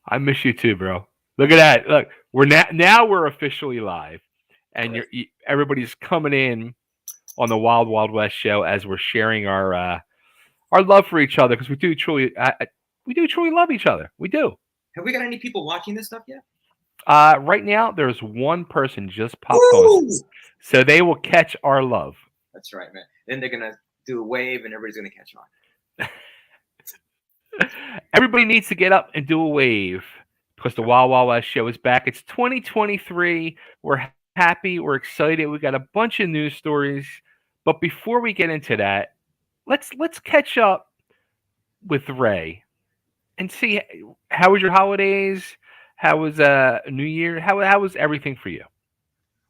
I miss you too, bro. Look at that. Look, we're now we're officially live, and everybody's coming in on the Wild Wild West show as we're sharing our love for each other because we do truly love each other. We do. Have we got any people watching this stuff yet? Right now, there's one person just popped on, Woo! so they will catch our love. That's right, man. Then they're gonna do a wave, and everybody's gonna catch on. Everybody needs to get up and do a wave because the Wild Wild West show is back. It's 2023. We're happy. We're excited. We got a bunch of news stories. But before we get into that, let's catch up with Ray and see how was your holidays? How was New Year? How was everything for you?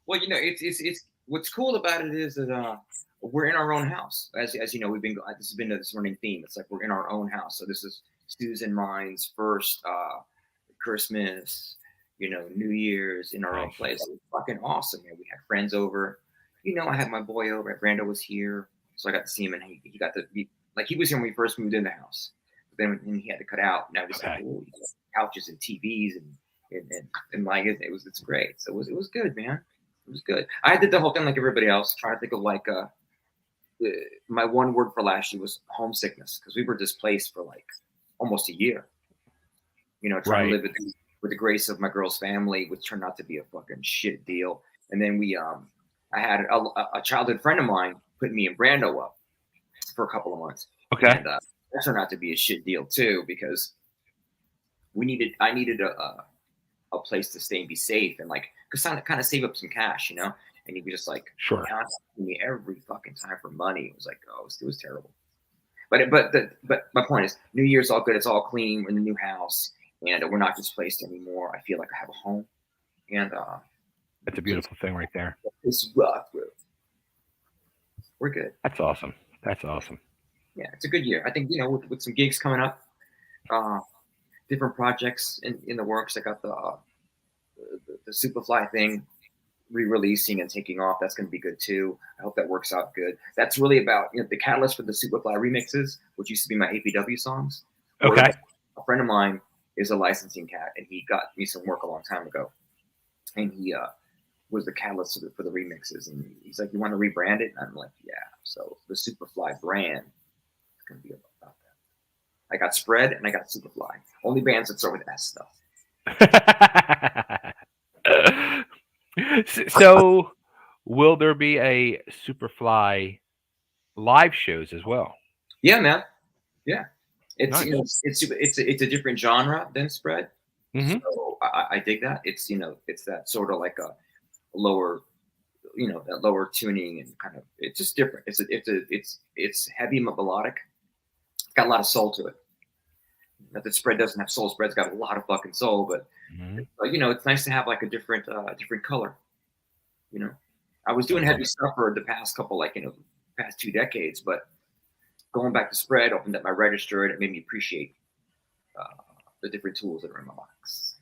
Well, it's what's cool about it is that we're in our own house. As you know, we've been this has been this running theme. It's like we're in our own house. So this is Susan Mine's first Christmas, New Year's in our own Nice. place. It was fucking awesome. We had friends over. I had my boy over. Brando was here, so I got to see him, and he got to be like he was here when we first moved in the house. But then when he had to cut out. Now it's like, oh, couches and TVs and like it's great. So it was good, man. It was good. I did the whole thing like everybody else. Trying to think of like my one word for last year was homesickness because we were displaced for like almost a year. Trying to live with the grace of my girl's family, which turned out to be a fucking shit deal. And then I had a childhood friend of mine put me and Brando up for a couple of months. Okay. And that turned out to be a shit deal too because I needed a place to stay and be safe and like kind of save up some cash, and he was just like asking me every fucking time for money. It was like, it was terrible. But my point is, New Year's all good. It's all clean. We're in the new house, and we're not displaced anymore. I feel like I have a home, and that's a beautiful thing right there. It's rough, bro. We're good. That's awesome. That's awesome. Yeah, it's a good year. I think with some gigs coming up, different projects in the works. I got the Superfly thing re-releasing and taking off. That's going to be good too. I hope that works out good. That's really about the catalyst for the Superfly remixes, which used to be my APW songs. Okay. A friend of mine is a licensing cat, and he got me some work a long time ago, and he was the catalyst for the remixes. And he's like, "You want to rebrand it?" And I'm like, "Yeah." So the Superfly brand is going to be about that. I got Spread and I got Superfly. Only bands that start with S stuff. So, will there be a Superfly live shows as well? Yeah, man. Yeah, it's nice. it's a different genre than Spread. Mm-hmm. So I dig that. It's it's that sort of like a lower, that lower tuning and kind of it's just different. It's heavy melodic. It's got a lot of soul to it. Not that Spread doesn't have soul. Spread's got a lot of fucking soul, but it's nice to have like a different color. I was doing heavy stuff for the past couple, past 2 decades, but going back to Spread opened up my register and it made me appreciate the different tools that are in my box.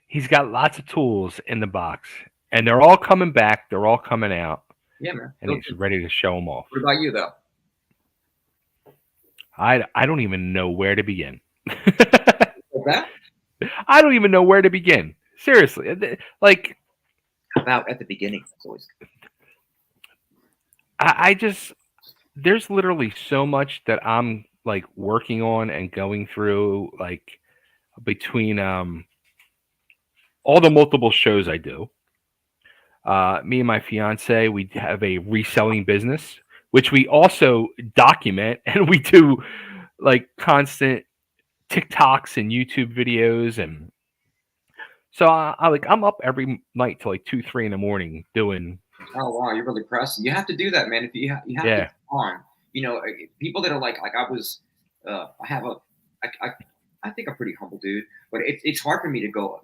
He's got lots of tools in the box, and they're all coming back. They're all coming out. Yeah, man. And he's ready to show them off. What about you, though? I don't even know where to begin. That? I don't even know where to begin. Seriously, like. How about at the beginning? That's always good. I just there's literally so much that I'm like working on and going through, like between all the multiple shows I do. Me and my fiance, we have a reselling business, which we also document, and we do like constant TikToks and YouTube videos, and so I'm up every night till like 2, 3 in the morning doing. Oh wow, you're really pressing. You have to do that, man. If you have to get on. People that are like I was. I think I'm pretty humble dude, but it's hard for me to go off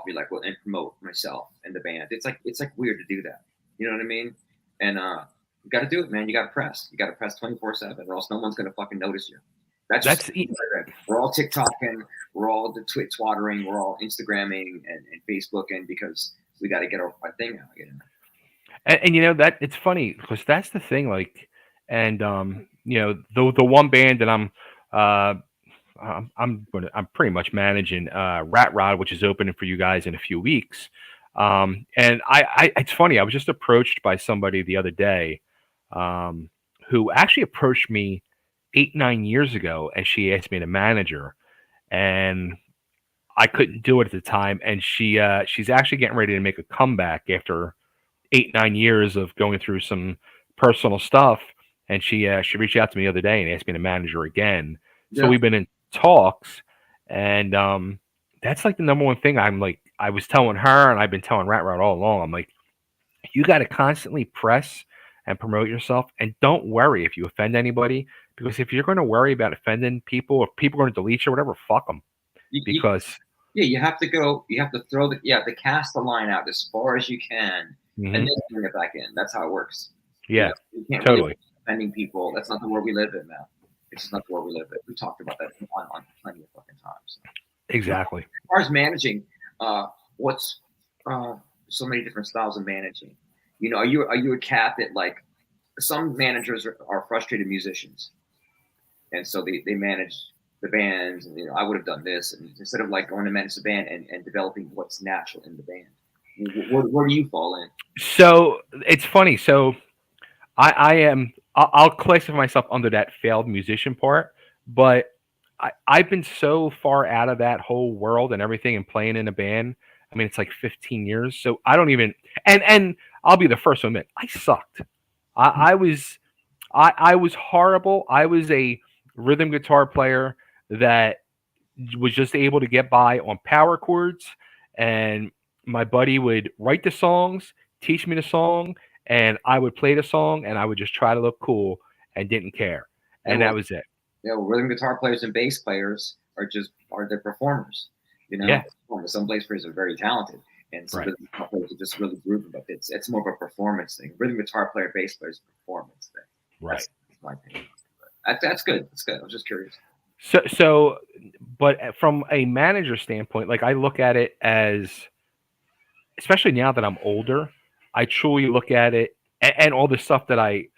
me and promote myself and the band. It's like weird to do that. You know what I mean? And you got to do it, man. You got to press. You got to press 24/7, or else no one's gonna fucking notice you. We're all TikToking, we're all the twattering, we're all Instagramming and Facebooking because we got to get our thing out. And that it's funny because that's the thing. Like, and the one band that I'm I'm pretty much managing Rat Rod, which is opening for you guys in a few weeks. And it's funny. I was just approached by somebody the other day, who actually approached me 8, 9 years ago, and she asked me to manage her, and I couldn't do it at the time. And she's actually getting ready to make a comeback after 8, 9 years of going through some personal stuff. And she reached out to me the other day and asked me to manage her again. So Yeah. we've been in talks, and that's like the number one thing. I was telling her, and I've been telling Rat Rat all along. I'm like, you got to constantly press and promote yourself, and don't worry if you offend anybody, because if you're going to worry about offending people, if people are going to delete you or whatever, fuck them. Because yeah, you have to go. You have to you have to cast the line out as far as you can, and then bring it back in. That's how it works. Yeah, you can't totally. Really offending people. That's not the world we live in now. It's just not the world we live in. We talked about that on plenty of fucking times. Exactly. As far as managing, what's so many different styles of managing? Are you a cat that, like, some managers are frustrated musicians, and so they manage the bands, and I would have done this, and instead of like going to manage the band and developing what's natural in the band. Where do you fall in? So it's funny. So I'll classify myself under that failed musician part, but I've been so far out of that whole world and everything and playing in a band. I mean, it's like 15 years. So I don't even, and I'll be the first to admit, I sucked. I was horrible. I was a rhythm guitar player that was just able to get by on power chords, and my buddy would write the songs, teach me the song, and I would play the song, and I would just try to look cool and didn't care, Yeah, and that was it. Rhythm guitar players and bass players are the performers. Yeah. Some bass players are very talented, and some rhythm guitar players are just really groovy. But it's more of a performance thing. Rhythm guitar player, bass player is a performance thing. Right. That's my opinion. That's good. That's good. I was just curious. But from a manager standpoint, like I look at it as, especially now that I'm older, I truly look at it, and all the stuff that I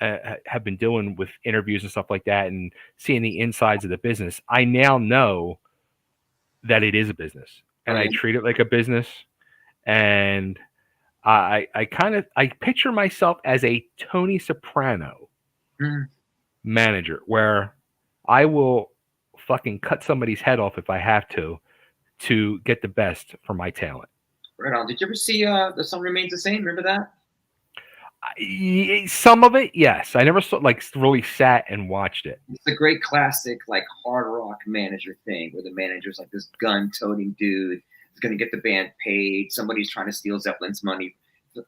have been doing with interviews and stuff like that, and seeing the insides of the business. I now know that it is a business, and I treat it like a business. And I picture myself as a Tony Soprano manager, where I will fucking cut somebody's head off if I have to get the best for my talent. Right on. Did you ever see The Sun Remains the Same? Remember that? Some of it, yes. I never really sat and watched it. It's a great classic, like, hard rock manager thing, where the manager's like this gun-toting dude is going to get the band paid. Somebody's trying to steal Zeppelin's money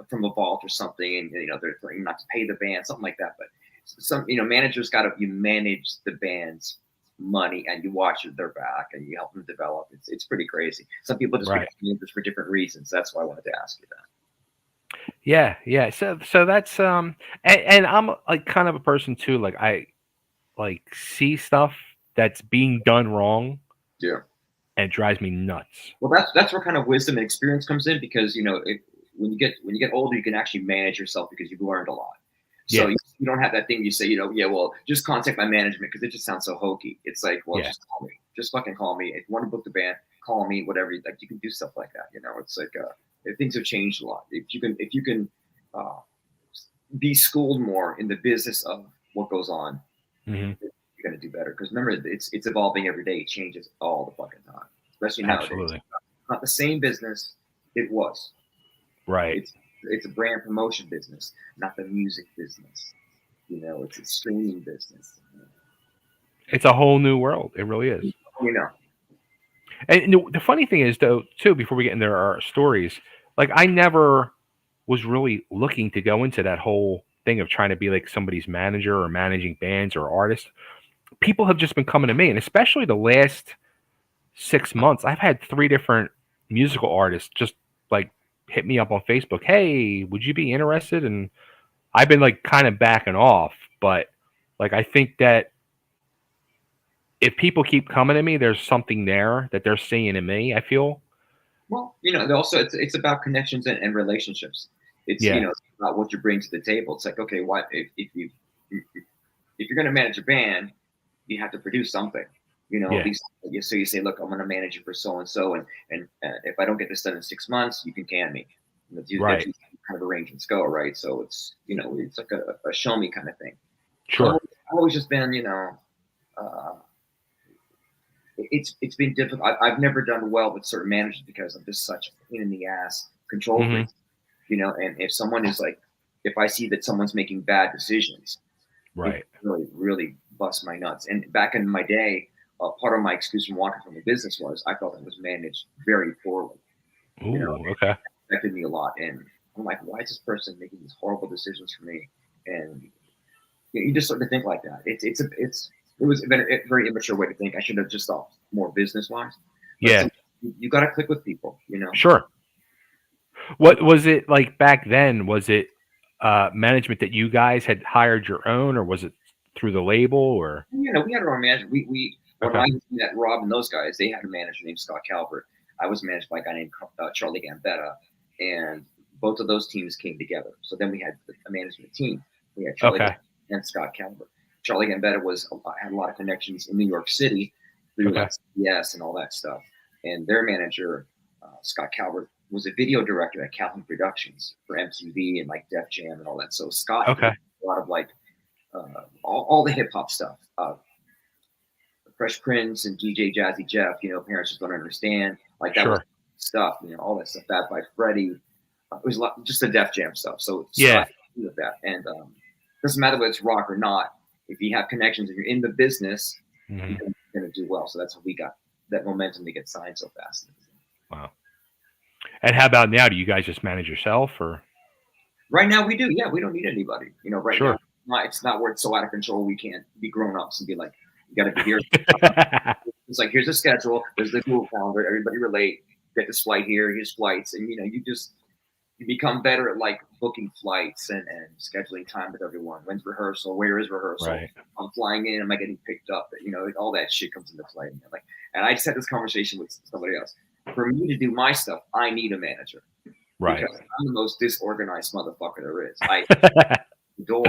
from a vault or something, and they're threatening not to pay the band, something like that. But some managers you manage the band's money, and you watch their back, and you help them develop. It's pretty crazy. Some people just become managers for different reasons. That's why I wanted to ask you that. Yeah. So that's and I'm like kind of a person too. Like I see stuff that's being done wrong. Yeah. And it drives me nuts. Well, that's where kind of wisdom and experience comes in, because when you get older, you can actually manage yourself because you've learned a lot. So you don't have that thing you say, well, just contact my management, because it just sounds so hokey. It's like, well, just call me. Just fucking call me. If you want to book the band, call me, whatever. Like, you can do stuff like that. It's like things have changed a lot. If you can be schooled more in the business of what goes on, you're going to do better. Because remember, it's evolving every day. It changes all the fucking time, especially nowadays. Absolutely. It's not the same business it was. Right. It's a brand promotion business, not the music business. It's a streaming business. It's a whole new world. It really is. And the funny thing is, though, too, before we get into our stories, like I never was really looking to go into that whole thing of trying to be like somebody's manager or managing bands or artists. People have just been coming to me, and especially the last 6 months, I've had 3 different musical artists just like hit me up on Facebook. Hey, would you be interested? And I've been like kind of backing off, but like I think that if people keep coming to me, there's something there that they're seeing in me, I feel. Well, also it's about connections and relationships. It's it's about what you bring to the table. It's like, okay, what if you're going to manage a band, you have to produce something. You know, at Yeah. least so you say, look, I'm going to manage you for so and so, and if I don't get this done in 6 months, you can can me. That's Right. kind of arrangements go, right? So it's it's like a show me kind of thing. So Sure. I've always just been uh, it's been difficult. I've never done well with certain managers because I'm just such a pain in the ass control Hmm. freak. And if someone is like, if I see that someone's making bad decisions, it Right. really busts my nuts. And back in my day, part of my excuse from walking from the business was I felt it was managed very poorly. Ooh. It Okay. affected me a lot. And I'm like, why is this person making these horrible decisions for me? And you just start to think like that. It was a very immature way to think. I should have just thought more business wise. But Yeah. you got to click with people. Sure. What was it like back then? Was it management that you guys had hired your own, or was it through the label? Or We had our own manager. We when okay. I met Rob and those guys, they had a manager named Scott Calvert. I was managed by a guy named Charlie Gambetta, and both of those teams came together. So then we had a management team. We had Charlie Okay. and Scott Calvert. Charlie Gambetta had a lot of connections in New York City through Okay. like CBS and all that stuff. And their manager, Scott Calvert, was a video director at Calhoun Productions for MTV and like Def Jam and all that. So Scott Okay. did a lot of like all the hip hop stuff. Fresh Prince and DJ Jazzy Jeff, parents just don't understand. Like that was Sure. stuff, all that stuff. Bad by Freddie. It was just the Def Jam stuff. So Yeah. Scott with that. And doesn't matter whether it's rock or not. If you have connections and you're in the business, Hmm. you're going to do well. So that's how we got that momentum to get signed so fast. Wow. And how about now? Do you guys just manage yourself, or? Right now we do. Yeah, we don't need anybody. Right Sure. now it's not where it's so out of control. We can't be grown ups and be like, you got to be here. It's like, here's a schedule. There's the Google calendar. Everybody relate. Get this flight here. Here's flights, and you become better at like booking flights and scheduling time with everyone. When's rehearsal? Where is rehearsal? Right. I'm flying in. Am I getting picked up? All that shit comes into play. And I just had this conversation with somebody else. For me to do my stuff, I need a manager. Right. Because I'm the most disorganized motherfucker there is. The door,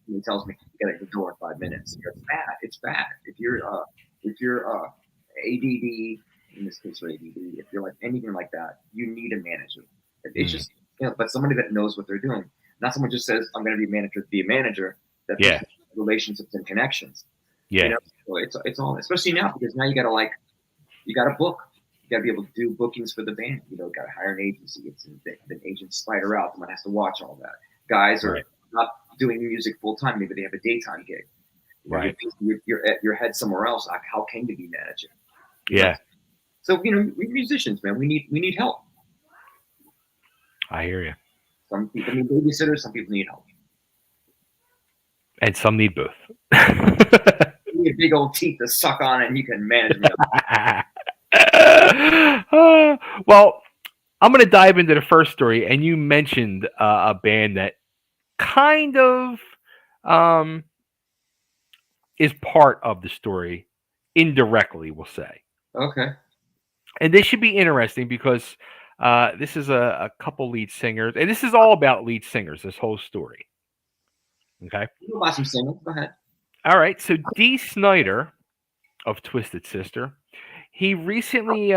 he tells me you get at the door in 5 minutes. It's bad. It's bad. If you're ADD, in this case for ADD, if you're like anything like that, you need a manager. It's just but somebody that knows what they're doing. Not someone just says I'm going to be a manager to be a manager. That relationships and connections. Yeah. So it's all, especially now, because now you got to book. You got to be able to do bookings for the band. Got to hire an agency. It's an agent spider out. Someone has to watch all that. Guys are not doing music full time. Maybe they have a daytime gig. Right. You're at your head somewhere else. Like, how can you be managing? Yeah. So we're musicians, man. We need help. I hear you. Some people need babysitters. Some people need help. And some need both. You need big old teeth to suck on, and you can manage me. Well, I'm going to dive into the first story, and you mentioned a band that kind of is part of the story indirectly, we'll say. Okay. And this should be interesting because this is a couple lead singers, and this is all about lead singers, this whole story. Okay. You know about some singing. Go ahead. All right. So Dee Snider of Twisted Sister, he recently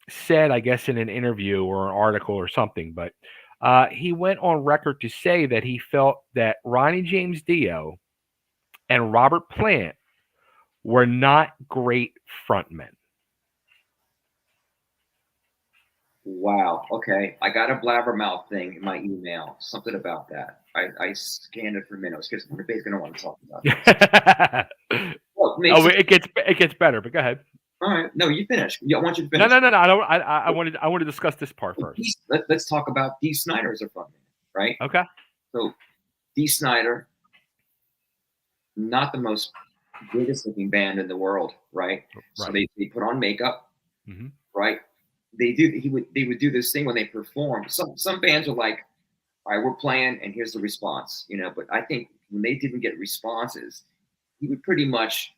said, I guess in an interview or an article or something, but he went on record to say that he felt that Ronnie James Dio and Robert Plant were not great frontmen. Wow. Okay. I got a blabbermouth thing in my email. Something about that. I scanned it for a minute. I was because we're basically going to want to talk about it. Well, it gets better, but go ahead. All right. No, you finish. I want you to No. finish. I want to discuss this part first. Let's talk about Dee Snider as a frontman, right? Okay. So Dee Snider, not the most greatest looking band in the world, right? So they put on makeup, right? They would do this thing when they perform. Some bands are like, all right, we're playing and here's the response, but I think when they didn't get responses, he would pretty much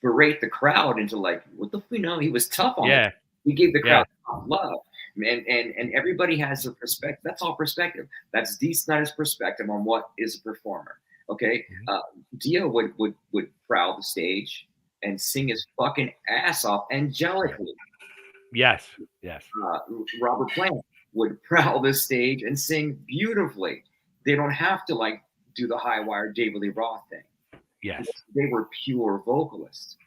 berate the crowd into like, what the he was tough on it. He gave the crowd love. And everybody has a perspective. That's all perspective. That's Dee Snider's perspective on what is a performer. Okay. Dio would prowl the stage. and sing his fucking ass off angelically. Yes. Yes. Robert Plant would prowl this stage and sing beautifully. They don't have to like do the high wire David Lee Roth thing. Yes. They were pure vocalists,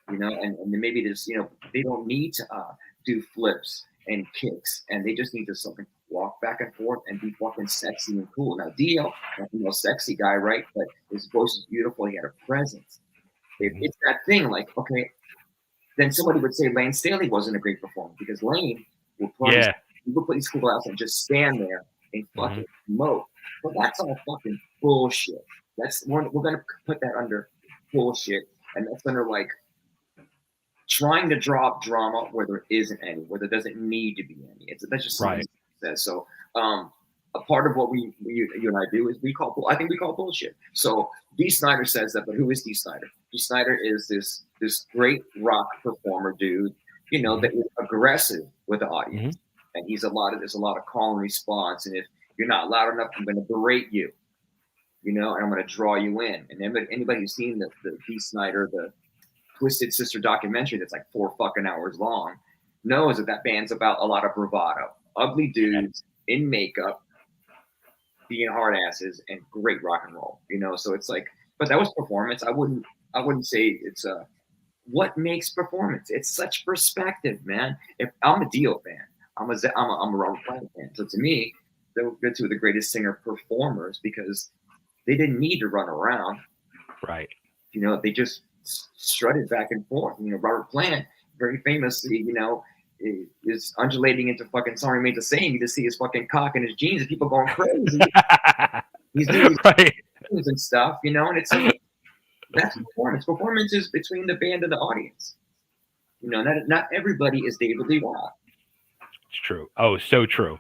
you know, and maybe there's, you know, they don't need to do flips and kicks, and they just need to something walk back and forth and be fucking sexy and cool. Now Dio, not the most sexy guy, right? But his voice is beautiful. He had a presence. It's that thing, like, okay, then somebody would say Lane Staley wasn't a great performer because Lane would put his cool out and just stand there and fucking emote. But that's all fucking bullshit. We're gonna put that under bullshit, and that's under like trying to drop drama where there isn't any, where there doesn't need to be any. That's just something that says. So a part of what you and I do is I think we call bullshit. So Dee Snider says that, but who is Dee Snider? Dee Snider is this great rock performer dude, you know, that is aggressive with the audience, and there's a lot of call and response, and if you're not loud enough, I'm going to berate you, you know, and I'm going to draw you in. And anybody who's seen the Dee Snider, the Twisted Sister documentary that's like 4 fucking hours long, knows that band's about a lot of bravado, ugly dudes in makeup, being hard asses, and great rock and roll, you know. So it's like, but that was performance. I wouldn't say it's what makes performance. It's such perspective, man. If I'm a Dio fan, I'm a Robert Plant fan. So to me, they're two of the greatest singer performers because they didn't need to run around, right? You know, they just strutted back and forth. You know, Robert Plant, very famously, you know, is undulating into fucking "Sorry Made the Same." You just see his fucking cock in his jeans and people going crazy. He's doing these and stuff, you know, and it's like, that's performance. Performance is between the band and the audience. You know, not everybody is David Lee Roth. It's true. Oh, so true.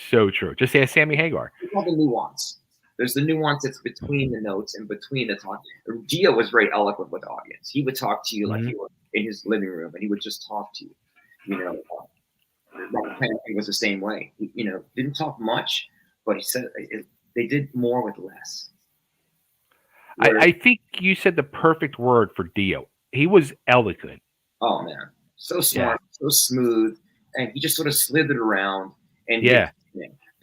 So true. Just say Sammy Hagar. There's all the nuance. There's the nuance that's between the notes and between the talk. Dio was very eloquent with the audience. He would talk to you like you were in his living room, and he would just talk to you. You know, Robert Plant was the same way. He, you know, didn't talk much, but he said they did more with less. I think you said the perfect word for Dio. He was eloquent. Oh man, so smart, so smooth, and he just sort of slithered around. And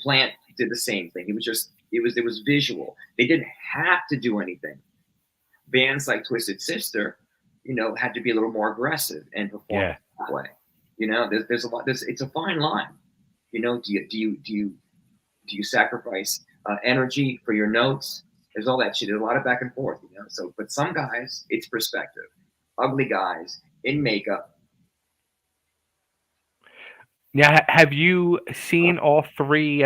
Plant did the same thing. He was just it was visual. They didn't have to do anything. Bands like Twisted Sister, you know, had to be a little more aggressive and perform that way. You know, there's a lot. It's a fine line. You know, do you sacrifice energy for your notes? There's all that shit. There's a lot of back and forth. You know, so but some guys, it's perspective. Ugly guys in makeup. Now, have you seen all three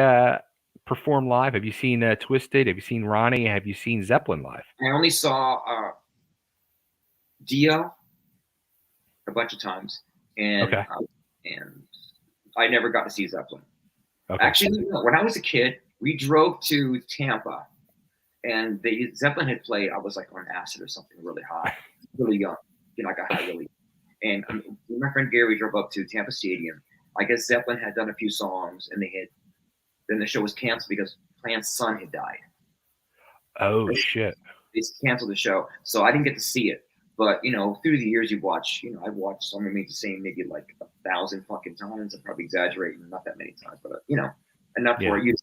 perform live? Have you seen Twisted? Have you seen Ronnie? Have you seen Zeppelin live? I only saw Dio a bunch of times, and I never got to see Zeppelin. Okay. Actually, when I was a kid, we drove to Tampa, and Zeppelin had played. I was like on acid or something, really high, really young. You know, I got high really. And my friend Gary drove up to Tampa Stadium. I guess Zeppelin had done a few songs, and then the show was canceled because Plant's son had died. Oh shit! They canceled the show, so I didn't get to see it. But you know, through the years, you watch. You know, I've watched Summer Made the Same maybe like 1,000 fucking times. I'm probably exaggerating, not that many times, but you know, enough for you.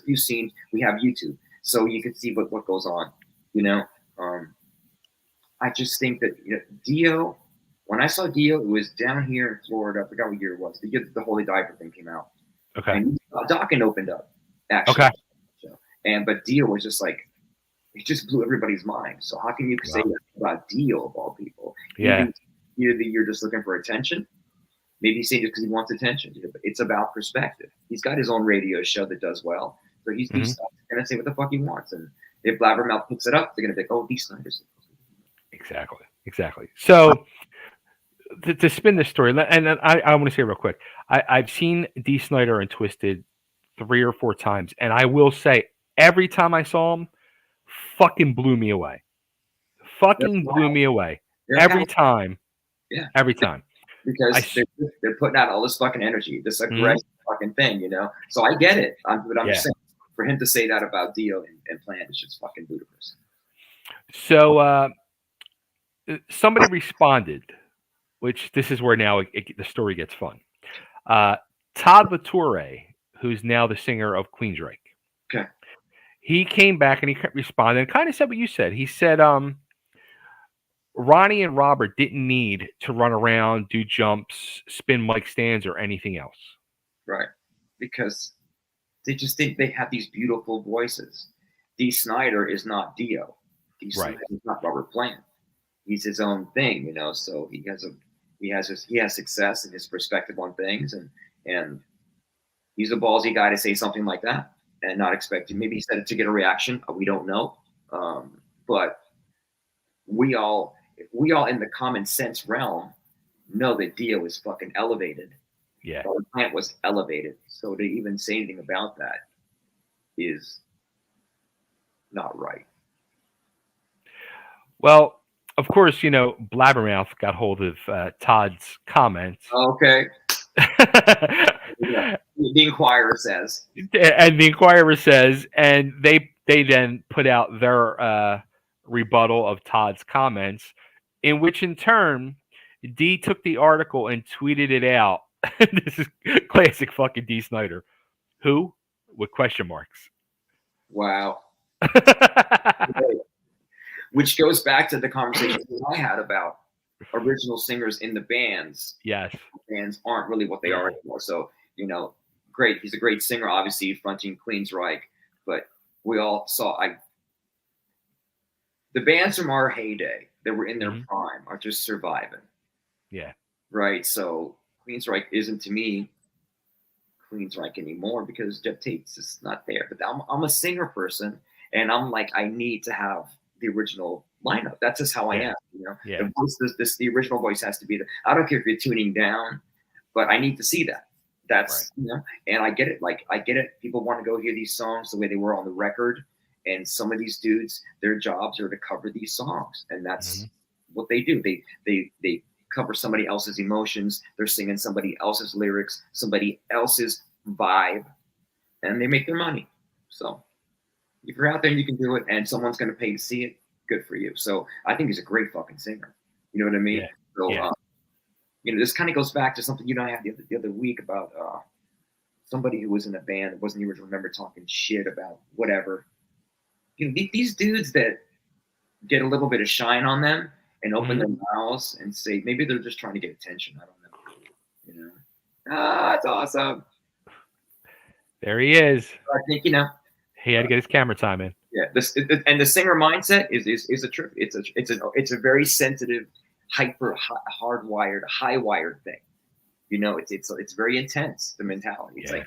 You've seen. We have YouTube, so you can see what goes on. You know, I just think that Dio. When I saw Dio, it was down here in Florida. I forgot what year it was. The Holy Diver thing came out. Okay. And Dokken opened up, actually. Okay. But Dio was just like, it just blew everybody's mind. So how can you say that about Dio of all people? Yeah. Either you're just looking for attention. Maybe he's saying it because he wants attention. But it's about perspective. He's got his own radio show that does well. So he's going to say what the fuck he wants. And if Blabbermouth picks it up, they're going to be like, oh, Dee Snider's. Exactly. So to spin this story, and I want to say real quick, I've seen Dee Snider and Twisted 3 or 4 times, and I will say every time I saw him, fucking blew me away. Blew me away. Every time. Yeah. Every time. Because they're putting out all this fucking energy, this aggressive fucking thing, you know? So I get it. But I'm just saying, for him to say that about Dio and Plant is just fucking ludicrous. So, somebody responded, which this is where now the story gets fun. Uh, Todd Latoure, who's now the singer of Queensryche, Okay. he came back and he responded and kind of said what you said. He said, Ronnie and Robert didn't need to run around, do jumps, spin mic stands, or anything else. Right. Because they just think they have these beautiful voices. Dee Snider is not Dio. Dee Right. Snider is not Robert Plant. He's his own thing, you know. So he has success in his perspective on things, and he's a ballsy guy to say something like that and not expecting. Maybe he said it to get a reaction. We don't know, but if we all in the common sense realm know that Dio is fucking elevated. Yeah. Robert Plant was elevated, so to even say anything about that is not right. Well, of course, Blabbermouth got hold of Todd's comments. Okay. Yeah. The Inquirer says. And the Inquirer says, and they then put out their rebuttal of Todd's comments, in which in turn, D took the article and tweeted it out. This is classic fucking D Snider. Who? With question marks. Wow. Which goes back to the conversation I had about original singers in the bands. Yes. Bands aren't really what they are anymore. So, great. He's a great singer, obviously, fronting Queensryche. But we all saw the bands from our heyday that were in their prime are just surviving. Yeah. Right. So Queensryche isn't to me Queensryche anymore because Jeff Tate's just not there. But I'm a singer person, and I'm like, I need to have the original lineup. That's just how I am. Yeah. The voice, the original voice has to be there. I don't care if you're tuning down, but I need to see that. That's right. And I get it. Like I get it. People want to go hear these songs the way they were on the record, and some of these dudes, their jobs are to cover these songs, and that's what they do. They cover somebody else's emotions. They're singing somebody else's lyrics, somebody else's vibe, and they make their money. So if you're out there and you can do it, and someone's going to pay to see it, good for you. So I think he's a great fucking singer. You know what I mean? Yeah. So yeah. This kind of goes back to something I had the other week about somebody who was in a band that wasn't the original member talking shit about whatever. These dudes that get a little bit of shine on them and open their mouths and say maybe they're just trying to get attention. I don't know. That's awesome. There he is. I think he had to get his camera time in. Yeah, and the singer mindset is a trip. It's a very sensitive, hyper hardwired, high wired thing. It's very intense. The mentality. It's like,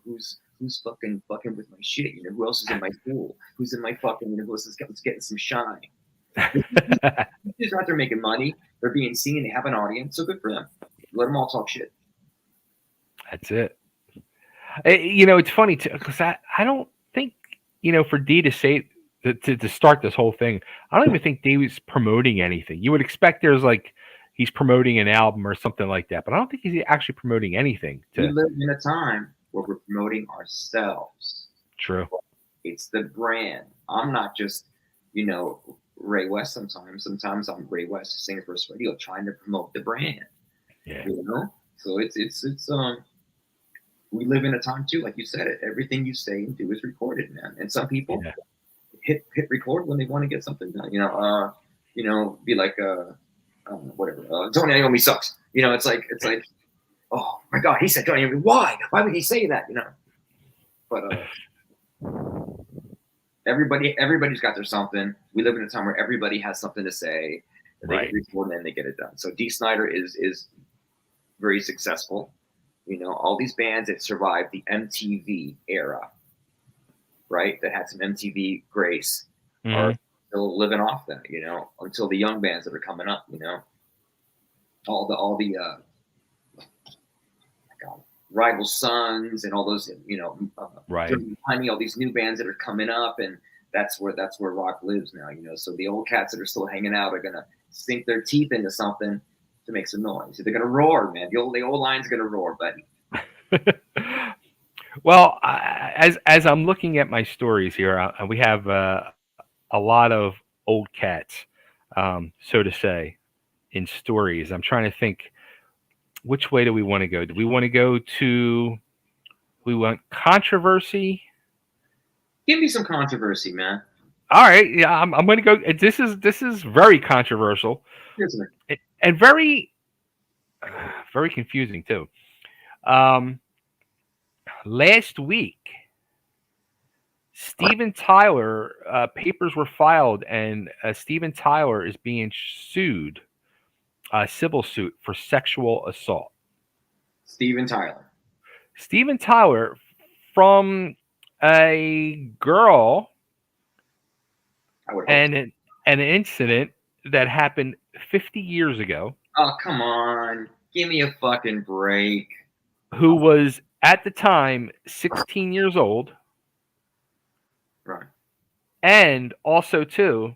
who's fucking with my shit? Who else is in my pool? Who's in my fucking? Who else is getting some shine? They're out there making money. They're being seen. They have an audience. So good for them. Let them all talk shit. That's it. It's funny too because I don't think for D to say to start this whole thing, I don't even think D was promoting anything. You would expect there's like he's promoting an album or something like that, but I don't think he's actually promoting anything. We live in a time where we're promoting ourselves. True. It's the brand. I'm not just Ray West. Sometimes I'm Ray West, singer for radio, trying to promote the brand. Yeah. So it's we live in a time too, like you said it. Everything you say and do is recorded, man. And some people hit record when they want to get something done. Be like whatever. Tony Iommi sucks. It's like, oh my God, he said Tony Iommi. Why? Why would he say that? But everybody's got their something. We live in a time where everybody has something to say. They record and then they get it done. So Dee Snider is very successful. All these bands that survived the MTV era, right? That had some MTV grace are still living off that, until the young bands that are coming up, all the Rival Sons and all those, all these new bands that are coming up, and that's where rock lives now, So the old cats that are still hanging out are gonna sink their teeth into something to make some noise. They're gonna roar, man. The old line's gonna roar, buddy. Well, as I'm looking at my stories here, we have a lot of old cats. so to say, in stories. I'm trying to think, which way do we want to go? Do we want to go to, we want controversy? Give me some controversy, man. All right, yeah, I'm going to go. This is very controversial Isn't it? and very very confusing too. Um, Last week, Steven Tyler papers were filed, and Steven Tyler is being sued, civil suit for sexual assault. Steven Tyler. Steven Tyler from a girl I would hope. and an incident that happened 50 years ago, Oh, come on. Give me a fucking break. who was at the time 16 years old, Right. and also too,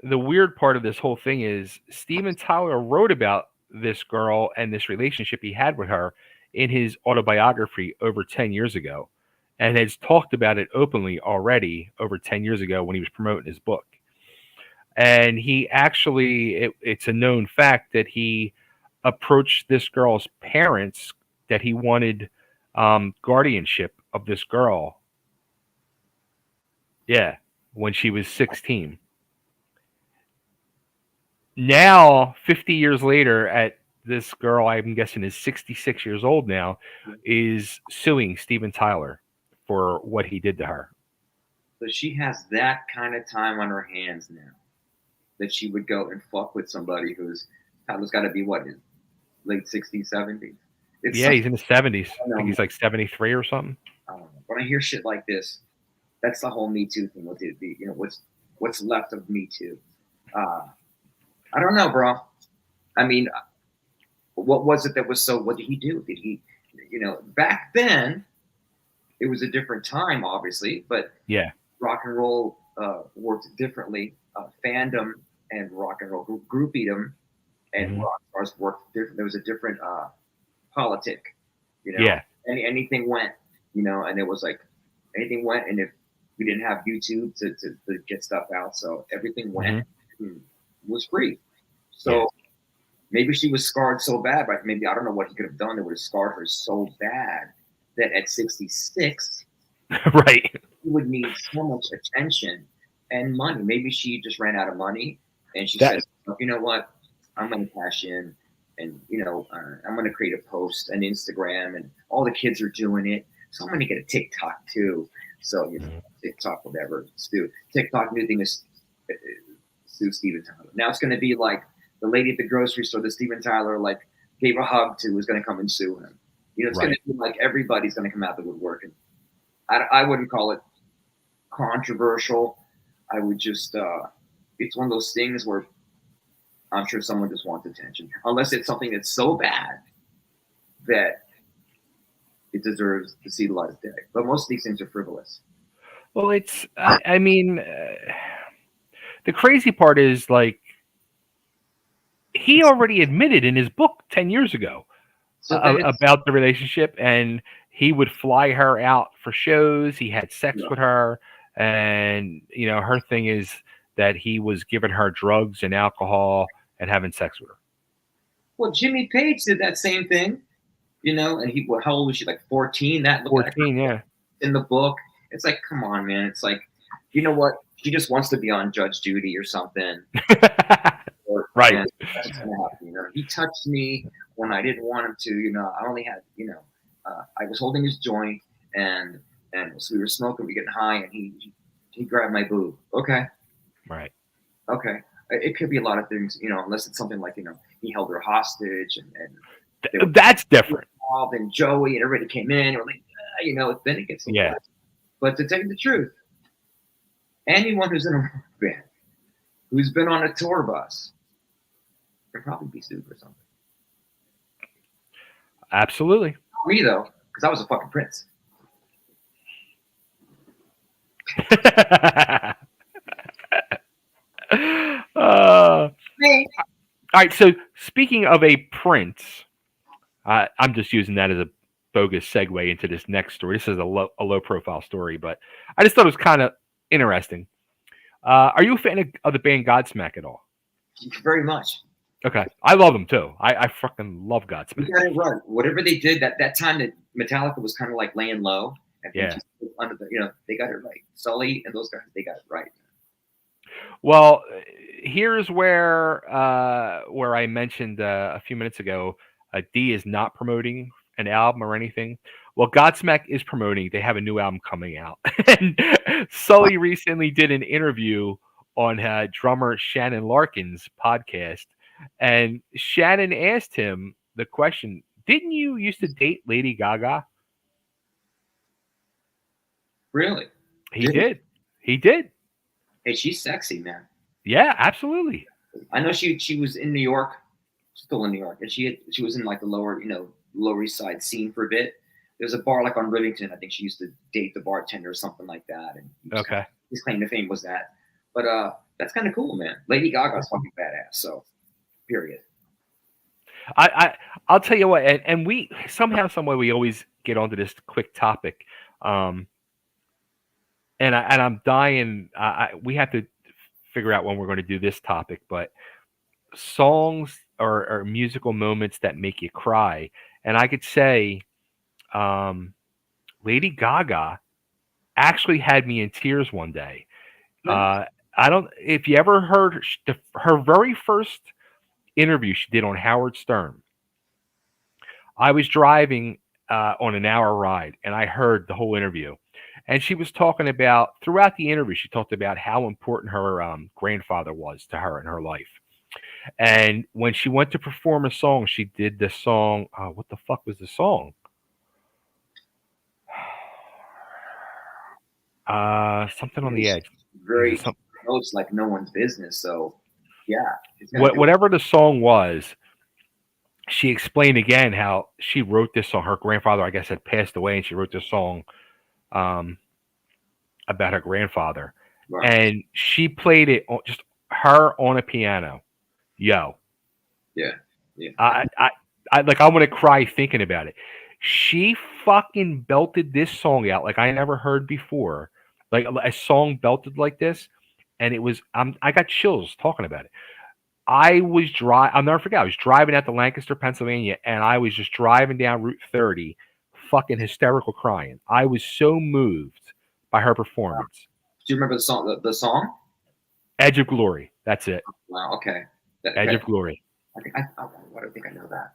the weird part of this whole thing is Steven Tyler wrote about this girl and this relationship he had with her in his autobiography over 10 years ago, and has talked about it openly already over 10 years ago when he was promoting his book. And he actually, it's a known fact that he approached this girl's parents that he wanted guardianship of this girl. Yeah, when she was 16. Now, 50 years later, at this girl, I'm guessing is 66 years old now, is suing Steven Tyler for what he did to her. So she has that kind of time on her hands now, that she would go and fuck with somebody who's got to be what, in late 60s, 70s. Yeah, he's in his 70s. I know. think he's like 73 or something. When I hear shit like this, that's the whole Me Too thing. What's left of Me Too? I don't know, bro. I mean, what was it that was so? What did he do? Did he, back then, it was a different time, obviously, but Yeah, rock and roll worked differently. Fandom and rock and roll groupiedom and rock stars worked different. There was a different politic, yeah, anything went, and it was like anything went, and if we didn't have YouTube to get stuff out, so everything went, was free. So maybe she was scarred so bad, but maybe I don't know what he could have done that would have scarred her so bad that at 66, right, he would need so much attention and money. Maybe she just ran out of money, and she said, "You know what? I'm going to cash in, and I'm going to create a post, an Instagram, and all the kids are doing it, so I'm going to get a TikTok too." So TikTok, whatever, TikTok. New thing is sue Steven Tyler. Now it's going to be like the lady at the grocery store that Steven Tyler gave a hug to is going to come and sue him. It's going to be like everybody's going to come out the woodwork, and I wouldn't call it controversial. I would just it's one of those things where I'm sure someone just wants attention, unless it's something that's so bad that it deserves to see the light of day. But most of these things are frivolous. Well, it's, I mean, the crazy part is, he already admitted in his book 10 years ago about the relationship, and he would fly her out for shows. He had sex with her, and, her thing is that he was giving her drugs and alcohol and having sex with her. Well, Jimmy Page did that same thing, and how old was she? Like 14? That 14, yeah. In the book, it's like, come on, man. It's like, you know what? She just wants to be on Judge Judy or something. Right. Man, that's what's gonna happen, He touched me when I didn't want him to. I only had, I was holding his joint, and so we were smoking, we were getting high, and he grabbed my boob. Okay. Right. Okay. It could be a lot of things, unless it's something like, he held her hostage, and that's different. And Joey and everybody came in, and we're like, then it gets bad. But to tell you the truth, anyone who's in a rock band, who's been on a tour bus, can probably be sued for something. Absolutely. Not me though, because I was a fucking prince. All right. So speaking of a prince, I'm just using that as a bogus segue into this next story. This is a low profile story, but I just thought it was kind of interesting. Are you a fan of the band Godsmack at all? Very much. Okay, I love them too. I fucking love You Godsmack. got it right. Whatever they did that time that Metallica was kind of like laying low, and then Yeah. just under the, they got it right. Sully and those guys, they got it right. Well, here's where I mentioned a few minutes ago, D is not promoting an album or anything. Well, Godsmack is promoting. They have a new album coming out, and Sully recently did an interview on drummer Shannon Larkin's podcast, and Shannon asked him the question: "Didn't you used to date Lady Gaga?" Really? He did. He did. Hey, she's sexy, man. Yeah, absolutely. I know she was in New York, still in New York, and she was in like the Lower East Side scene for a bit. There's a bar like on Rivington. I think she used to date the bartender or something like that. And Okay. his claim to fame was that. But that's kind of cool, man. Lady Gaga's fucking badass. So, period. I'll tell you what, and we somehow, some way, we always get onto this quick topic, and I'm dying. We have to figure out when we're going to do this topic, but songs or musical moments that make you cry, and I could say, Lady Gaga actually had me in tears one day. I don't if you ever heard her very first interview she did on Howard Stern. I was driving on an hour ride, and I heard the whole interview. And she was talking about throughout the interview. She talked about how important her grandfather was to her in her life. And when she went to perform a song, she did the song. What the fuck was the song? Something on the edge. Very close, like no one's business. So, yeah. Whatever the song was, she explained again how she wrote this song. Her grandfather, I guess, had passed away, and she wrote this song about her grandfather. Right. And she played it just her on a piano. Yo. Yeah. Yeah. I want to cry thinking about it. She fucking belted this song out like I never heard before. Like a song belted like this, and it was I got chills talking about it. I'll never forget. I was driving out to Lancaster, Pennsylvania, and I was just driving down Route 30, fucking hysterical crying. I was so moved by her performance. Do you remember the song? The song? Edge of Glory. That's it. Wow. Okay. Edge of Glory. I don't think I know that.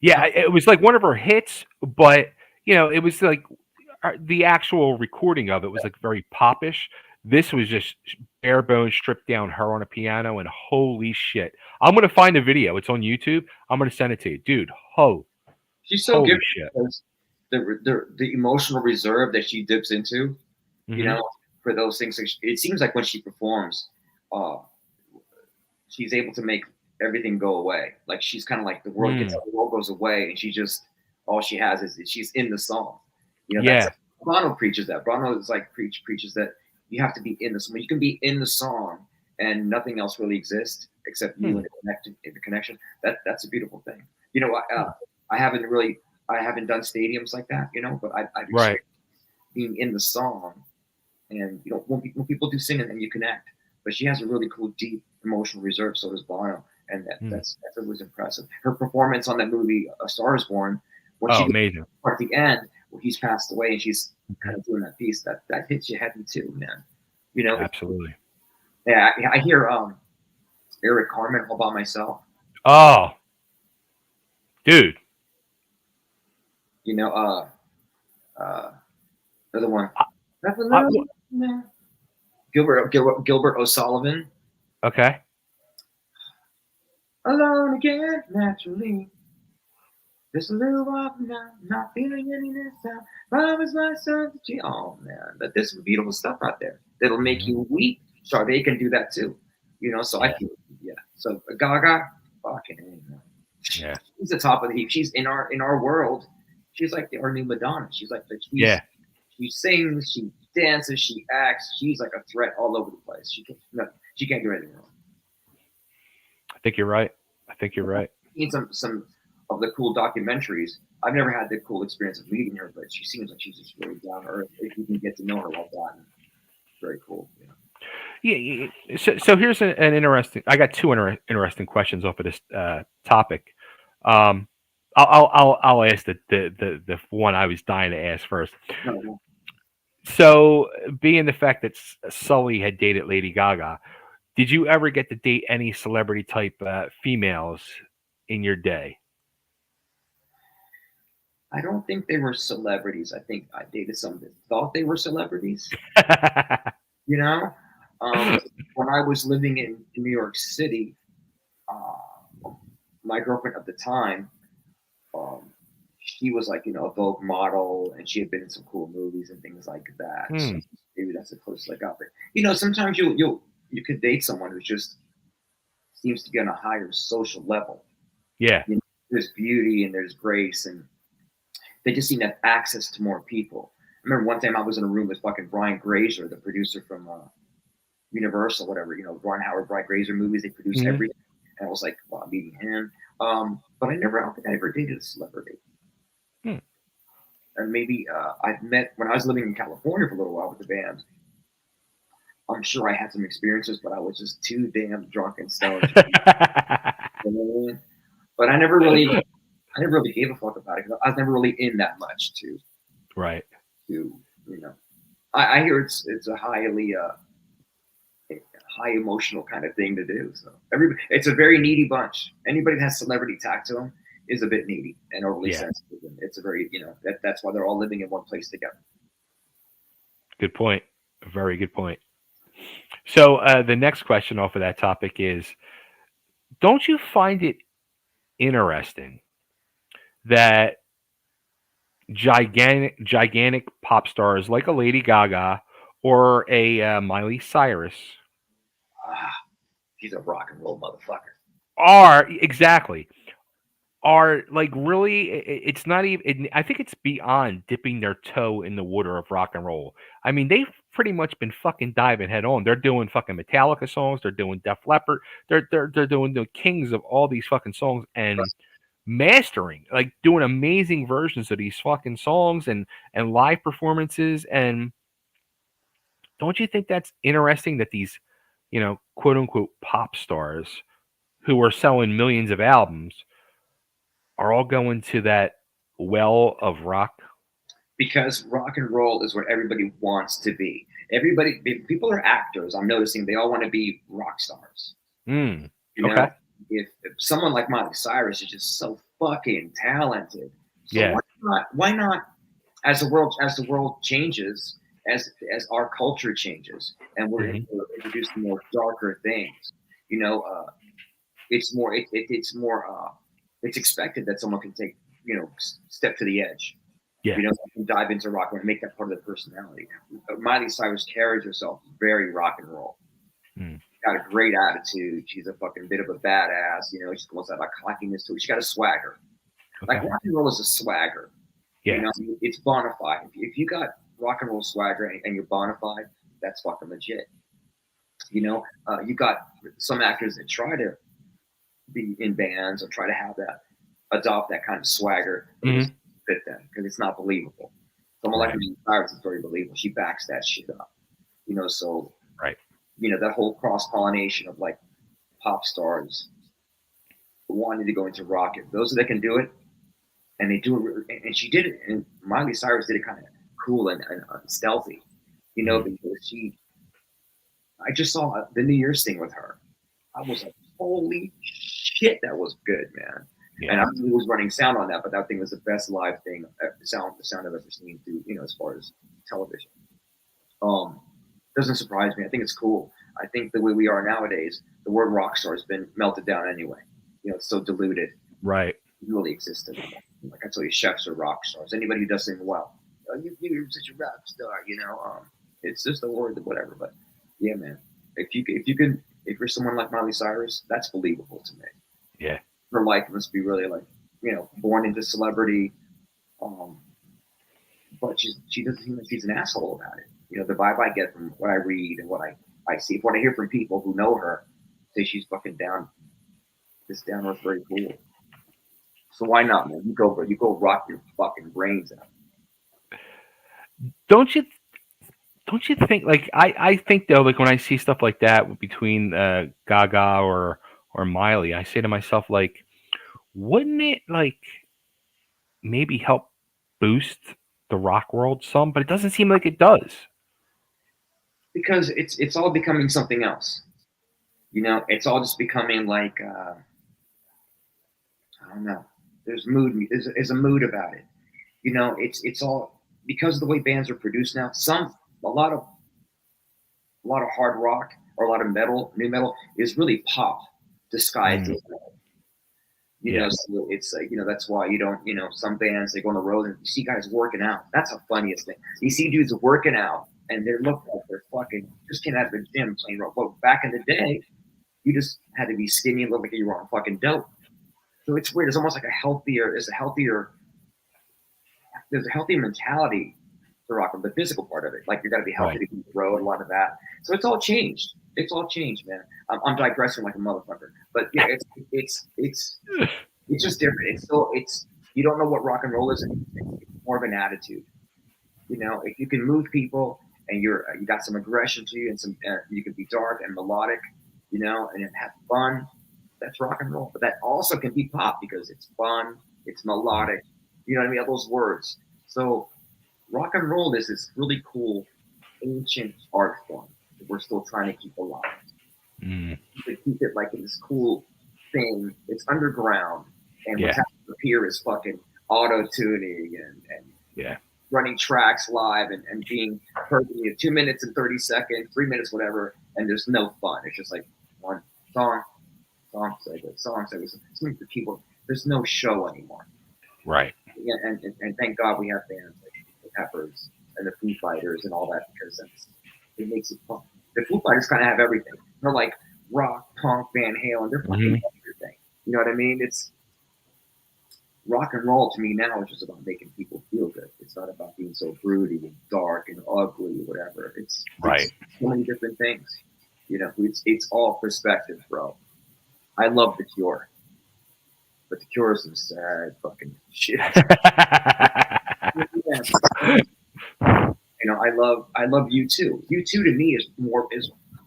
Yeah, it was like one of her hits, but it was like the actual recording of it was like very popish. This was just bare bones, stripped down, her on a piano, and holy shit! I'm gonna find the video. It's on YouTube. I'm gonna send it to you, dude. She's so good. The emotional reserve that she dips into, for those things. It seems like when she performs, she's able to make everything go away. Like she's kind of like the world goes away, and she just all she has is she's in the song. Bono preaches that. Bono is like preaches that you have to be in the song. You can be in the song, and nothing else really exists except you and the connection. That's a beautiful thing. I haven't done stadiums like that. But I being in the song, and when people do sing and you connect. But she has a really cool, deep emotional reserve. So does Bono. And that's always impressive. Her performance on that movie, A Star Is Born, when she amazing. At the end, where he's passed away and she's kind of doing that piece, that hits you heavy too, man. Absolutely. Yeah, I hear Eric Carmen All By Myself. Oh, dude. The other one. Gilbert O'Sullivan. Okay. Alone again, naturally. Just a little while from now, not feeling any this time. Promise myself that oh man, there's some beautiful stuff out there that'll make you weep. Sade can do that too, So I feel, So Gaga, fucking man. Yeah. She's the top of the heap. She's in our world. She's like our new Madonna. She's like She sings, she dances, she acts. She's like a threat all over the place. She can't do anything wrong. I think you're right. I've seen some of the cool documentaries. I've never had the cool experience of meeting her, but she seems like she's just really down to earth. If you can get to know her like that, it's very cool. So here's an interesting. I got two interesting questions off of this topic. Um, I'll ask the one I was dying to ask first. No, no, So, being the fact that Sully had dated Lady Gaga, did you ever get to date any celebrity type females in your day? I don't think they were celebrities. I think I dated some that thought they were celebrities. You know, um, when I was living in New York City, my girlfriend at the time, um, she was like, a Vogue model, and she had been in some cool movies and things like that. So Hmm. maybe that's the closest I got. But sometimes you could date someone who just seems to be on a higher social level. Yeah. There's beauty and there's grace, and they just seem to have access to more people. I remember one time I was in a room with fucking Brian Grazer, the producer from Universal, whatever, Ron Howard, Brian Grazer movies. They produce Hmm. everything, and I was like, "Well, I'm meeting him." But I don't think I ever dated a celebrity. Hmm. And maybe I've met when I was living in California for a little while with the band. I'm sure I had some experiences, but I was just too damn drunk and stoned. You know what I mean? But I never really gave a fuck about it. I was never really in that much Right. to you know. I hear it's a high emotional kind of thing to do. So it's a very needy bunch. Anybody that has celebrity tacked to them is a bit needy and overly Yeah. sensitive. And it's a very that's why they're all living in one place together. Good point. Very good point. So the next question off of that topic is: don't you find it interesting that gigantic pop stars like a Lady Gaga or a Miley Cyrus Ah, he's a rock and roll motherfucker. are exactly are like really it's not even I think it's beyond dipping their toe in the water of rock and roll. I mean, they've pretty much been fucking diving head on. They're doing fucking Metallica songs, they're doing Def Leppard, they're doing the kings of all these fucking songs and mastering, like doing amazing versions of these fucking songs and live performances. And don't you think that's interesting that these, quote unquote pop stars who are selling millions of albums are all going to that well of rock? Because rock and roll is what everybody wants to be. Everybody, if people are actors. I'm noticing they all want to be rock stars. Mm. You know, Okay. if someone like Miley Cyrus is just so fucking talented, so Yeah. why not as the world changes, as our culture changes, and Hmm. we're introducing more darker things, you know, it's more it's more it's expected that someone can take step to the edge. Yeah. Can dive into rock and make that part of their personality. Miley Cyrus carries herself very rock and roll. Mm. Got a great attitude. She's a fucking bit of a badass. She's almost got like cockiness to it. She got a swagger. Like Okay. rock and roll is a swagger. Yeah. It's bona fide. If you got rock and roll swagger and you're bona fide, that's fucking legit. You got some actors that try to be in bands or try to have that, adopt that kind of swagger, but it Hmm. doesn't fit them because it's not believable. Someone like Right. Miley Cyrus is very believable. She backs that shit up. So Right. that whole cross pollination of like pop stars wanting to go into rock. If those that can do it, and they do it, and she did it, and Miley Cyrus did it kind of cool and stealthy, Hmm. because I just saw the New Year's thing with her. I was like, holy shit, that was good, man. And Yeah. I was running sound on that, but that thing was the best live thing, the sound I've ever seen through, as far as television. Um, doesn't surprise me. I think it's cool. I think the way we are nowadays, the word rock star has been melted down anyway. It's so diluted. Right. It really exists anymore. Like I tell you, chefs are rock stars. Anybody who does something well, you're such a rock star. It's just a word, whatever. But yeah, man, if you're someone like Miley Cyrus, that's believable to me. Yeah. Her life must be really like, born into celebrity. Um, but she doesn't seem like she's an asshole about it. The vibe I get from what I read and what I see, what I hear from people who know her, say she's fucking down, just down earth, very cool. So why not, man? You go rock your fucking brains out. Don't you? don't you think like I think though like when I see stuff like that between Gaga or Miley, I say to myself like, wouldn't it like maybe help boost the rock world some? But it doesn't seem like it does. Because it's all becoming something else. It's all just becoming like I don't know. There's mood. There's a mood about it. It's all because of the way bands are produced now. A lot of a lot of hard rock or a lot of metal, new metal is really pop disguised Mm, as metal. yeah. So it's like that's why you don't some bands they go on the road and you see guys working out. That's the funniest thing. You see dudes working out and they look like they're fucking just came out of the gym playing rock. Well, back in the day, you just had to be skinny and look like you were on fucking dope. So it's weird. It's almost like there's a healthier mentality to rock, the physical part of it. Like you got to be healthy Right. to keep the road, a lot of that. So it's all changed. It's all changed, man. I'm digressing like a motherfucker, but yeah, it's just different. It's you don't know what rock and roll is. It's more of an attitude. If you can move people and you got some aggression to you and some you can be dark and melodic, and have fun. That's rock and roll. But that also can be pop because it's fun, it's melodic. You know what I mean? All those words. So rock and roll is this really cool ancient art form that we're still trying to keep alive. Mm, To keep it like in this cool thing. It's underground, and what's yeah. happening up here is fucking auto tuning and Yeah. running tracks live and being heard in 2 minutes and 30 seconds, 3 minutes, whatever. And there's no fun. It's just like one song, song, song, something for people. There's no show anymore. Right. Yeah, and thank God we have bands like the Peppers and the Foo Fighters and all that because it makes it fun. The Foo Fighters kind of have everything. They're like rock, punk, Van Halen. They're fucking Hmm. everything. You know what I mean? It's rock and roll to me now is just about making people feel good. It's not about being so broody and dark and ugly or whatever. It's Right. so many different things. It's all perspective, bro. I love the Cure, but the Cure is some sad fucking shit. I love you too. You too to me is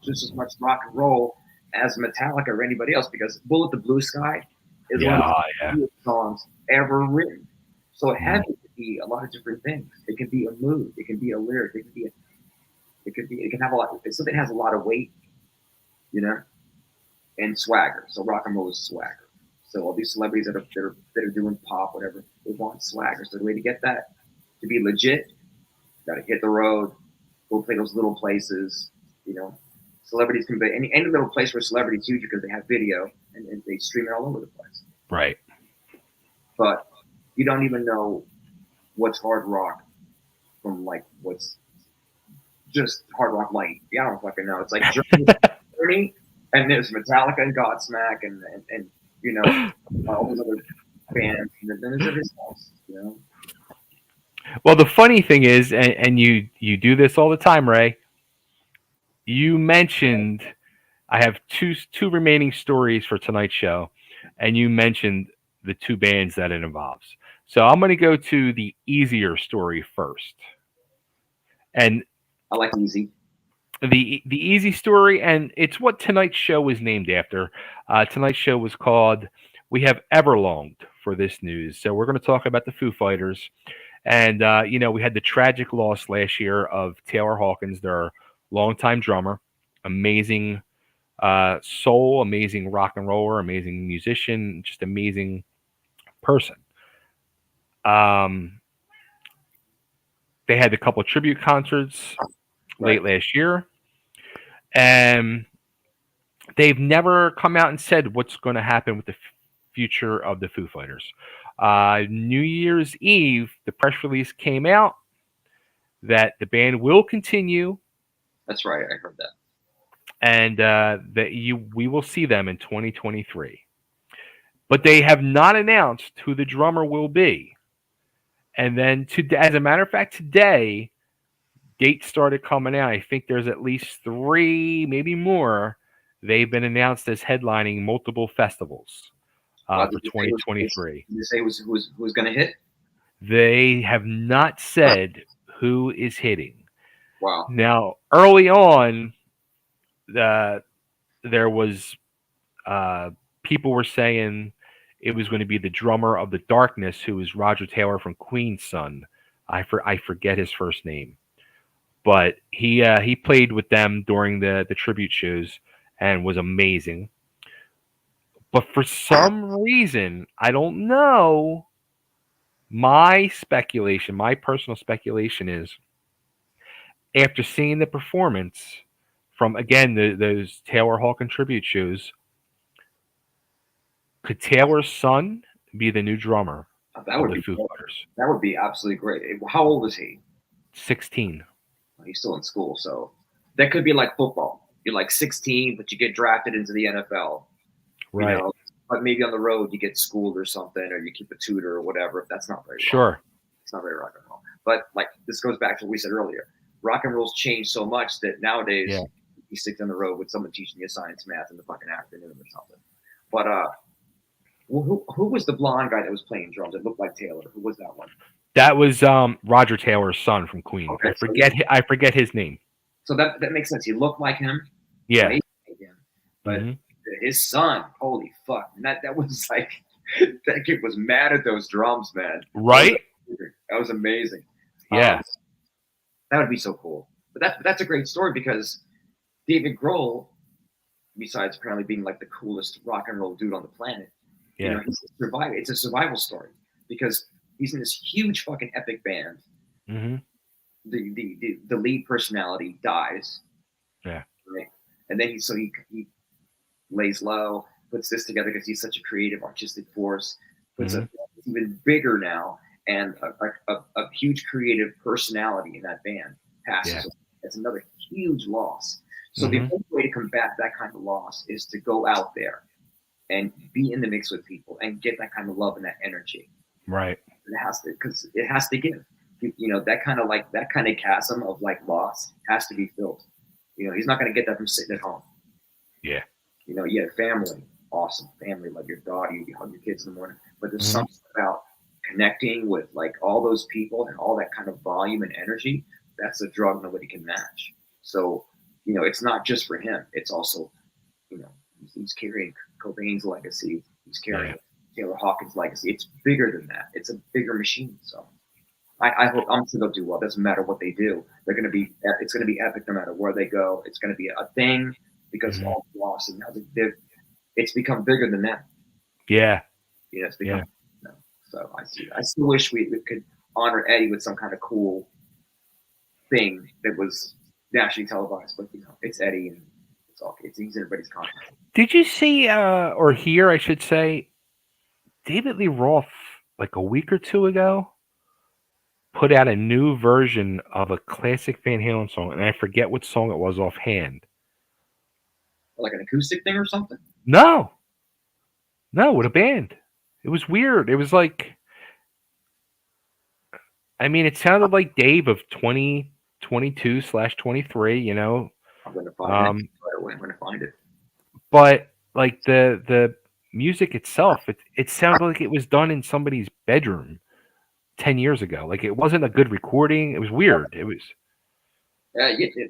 just as much rock and roll as Metallica or anybody else because Bullet the Blue Sky is one of Yeah. the Yeah. coolest songs ever written. So Mm, heavy can be a lot of different things. It can be a mood. It can be a lyric. It can have a lot. Something has a lot of weight, you know, and swagger. So rock and roll is swagger. So all these celebrities that are doing pop, whatever, they want swagger. So the way to get that to be legit, got to hit the road, go play those little places. You know, celebrities can be any little place where celebrities huge because they have video and they stream it all over the place. right. But you don't even know what's hard rock from like what's just hard rock light. Yeah, I don't fucking know. It's like Journey, and there's Metallica and Godsmack and all those other bands, and then there's everything else. Well, the funny thing is, and you do this all the time, Ray. You mentioned I have two remaining stories for tonight's show, and you mentioned the two bands that it involves. So I'm going to go to the easier story first, and I like easy. the easy story, and it's what tonight's show was named after. Tonight's show was called "We Have Everlonged" for this news. So we're going to talk about the Foo Fighters, and we had the tragic loss last year of Taylor Hawkins, their longtime drummer, amazing soul, amazing rock and roller, amazing musician, just amazing person. Um, they had a couple of tribute concerts Right. late last year, and they've never come out and said what's going to happen with the future of the Foo Fighters. New Year's Eve, the press release came out that the band will continue That's right. I heard that. and that we will see them in 2023. But they have not announced who the drummer will be. And then, as a matter of fact, today dates started coming out. I think there's at least three, maybe more. They've been announced as headlining multiple festivals Well, for 2023. did you say who's going to hit? They have not said who is hitting. Wow. Now, early on, uh, there was people were saying it was going to be the drummer of the Darkness, who was Roger Taylor from Queen's son. I forget his first name, but he played with them during the tribute shows and was amazing. But for some reason, I don't know. My speculation, my personal speculation is after seeing the performance from again those Taylor Hawkins tribute shows, could Taylor's son be the new drummer That of would the be Foo cool. Fighters? That would be absolutely great. How old is he? 16. He's still in school, so that could be like football. You're like 16, but you get drafted into the NFL. You Right. know, but maybe on the road you get schooled or something, or you keep a tutor or whatever. That's not very rock. Sure. It's not very rock and roll. But like this goes back to what we said earlier. Rock and roll's changed so much that nowadays Yeah. you stick on the road with someone teaching you science, math in the fucking afternoon or something. But who was the blonde guy that was playing drums? It looked like Taylor. Who was that one? That was Roger Taylor's son from Queen. Okay, I forget his name. so that makes sense. He looked like him. Yeah. Played like him, but hmm his son, holy fuck, and that was like that kid was mad at those drums, man. Right? That was amazing. Yeah. That would be so cool. But that's a great story because David Grohl, besides apparently being like the coolest rock and roll dude on the planet, you know, he's a survivor. It's a survival story because he's in this huge fucking epic band. hmm The lead personality dies. Yeah. Right? And then he lays low, puts this together because he's such a creative, artistic force. Puts Mhm. it's even bigger now, and a huge creative personality in that band passes. Yeah. It's another huge loss. So the Mhm. only way to combat that kind of loss is to go out there and be in the mix with people and get that kind of love and that energy. Right. It has to, because it has to give. You know, that kind of chasm of like loss has to be filled. You know, he's not going to get that from sitting at home. Yeah. You know, you have family, awesome family, like your daughter, you hug your kids in the morning. But there's Mhm. something about connecting with like all those people and all that kind of volume and energy. That's a drug nobody can match. So, you know, it's not just for him. It's also, you know, he's carrying Cobain's legacy. He's carrying Taylor Hawkins' legacy. It's bigger than that. It's a bigger machine. So I hope I'm sure they'll do well. It doesn't matter what they do. They're going to be. It's going to be epic no matter where they go. It's going to be a thing because of Mhm. all the loss and now it's become bigger than that. Yeah. You know, it's become. You know, so I still wish we could honor Eddie with some kind of cool thing that was nationally televised. But you know, it's Eddie and it's all. He's everybody's content. Did you see or hear, I should say, David Lee Roth like a week or two ago put out a new version of a classic Van Halen song, and I forget what song it was offhand. Like an acoustic thing or something. No, no, with a band. It was weird. It was like, I mean, it sounded like Dave of 2022/23. You know, I'm going to find it. um, Right away. I'm going to find it. but like the music itself, it sounded like it was done in somebody's bedroom 10 years ago. Like it wasn't a good recording. It was weird. It was.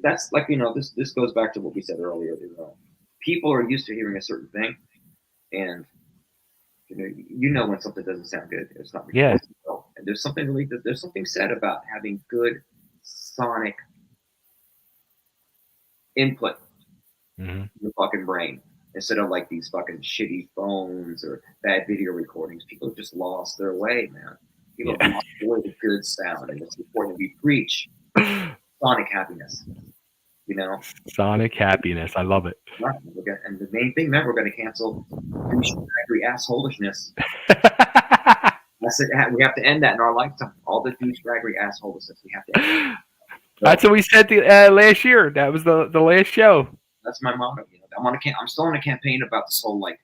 That's like, you know, this goes back to what we said earlier. You know, people are used to hearing a certain thing, and you know when something doesn't sound good, it's not Yeah. recorded well. And there's something said about having good sonic input hmm in the fucking brain instead of like these fucking shitty phones or bad video recordings. People have just lost their way, man. People have Yeah. lost their way to good sound, and it's important we preach sonic happiness. You know, Sonic happiness. I love it. right. And the main thing, remember, we're going to cancel douchebaggery assholishness. That's it. We have to end that in our lifetime. All the douchebaggery assholishness. We have to end it. That's what we said last year. That was the last show. That's my motto. You know, I'm still on a campaign about this whole like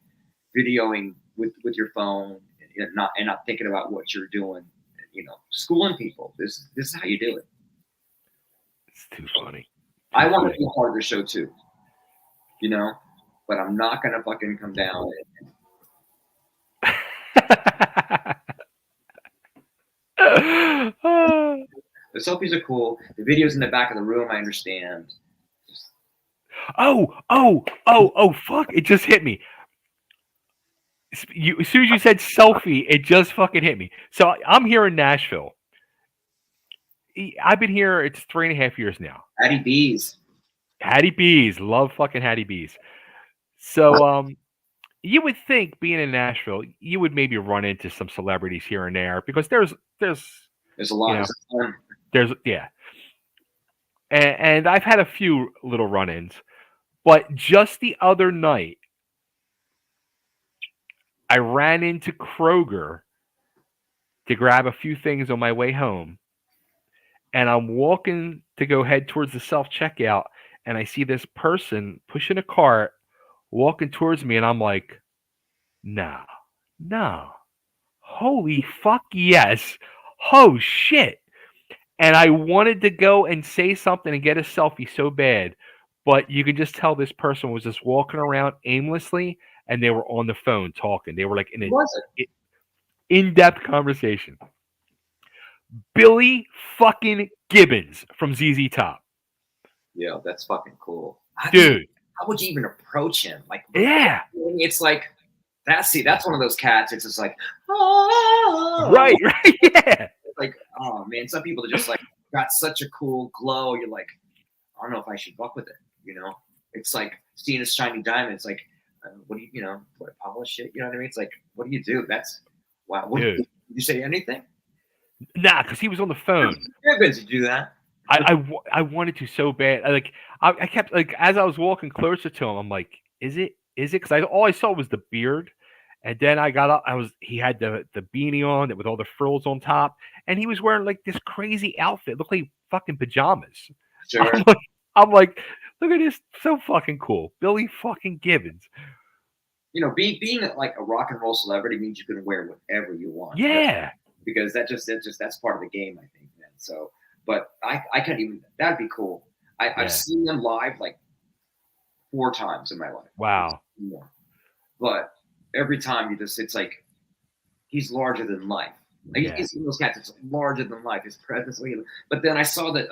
videoing with your phone and not thinking about what you're doing. You know, schooling people. This is how you do it. It's too funny. I want to be a part of the show too. You know, but I'm not gonna fucking come down. The selfies are cool. The videos in the back of the room, I understand. Oh, fuck. It just hit me. As soon as you said selfie, it just fucking hit me. So I'm here in Nashville. I've been here, it's 3.5 years now. Hattie B's. Hattie B's. Love fucking Hattie B's. So, you would think being in Nashville, you would maybe run into some celebrities here and there because there's a lot. You know, there's yeah, and I've had a few little run-ins, but just the other night, I ran into Kroger to grab a few things on my way home, and I'm walking to go head towards the self-checkout, and I see this person pushing a cart, walking towards me, and I'm like, no, holy fuck yes, oh shit. And I wanted to go and say something and get a selfie so bad, but you could just tell this person was just walking around aimlessly and they were on the phone talking. They were like in an in-depth conversation. Billy fucking Gibbons from ZZ Top. Yeah, that's fucking cool. Dude. How would you even approach him? Like, yeah. It's like, that's one of those cats. It's just like, oh. Right, yeah. Like, oh man, some people are just like got such a cool glow. You're like, I don't know if I should fuck with it. You know, it's like seeing a shiny diamond. It's like, what do you what, polish it? You know what I mean? It's like, what do you do? That's wow. Did you say anything? Nah, because he was on the phone. Did you do that? I wanted to so bad. I kept like as I was walking closer to him, I'm like, is it? Because all I saw was the beard. And then I got up. He had the beanie on with all the frills on top, and he was wearing like this crazy outfit. It looked like fucking pajamas. Sure. I'm like, look at this, so fucking cool, Billy fucking Gibbons. You know, being like a rock and roll celebrity means you can wear whatever you want. Yeah. Because that's part of the game, I think, man. So, but I can't even. That'd be cool. I've seen them live like 4 times in my life. Wow. More. But every time it's like he's larger than life. Like you see those cats, it's larger than life. His presence. But then I saw that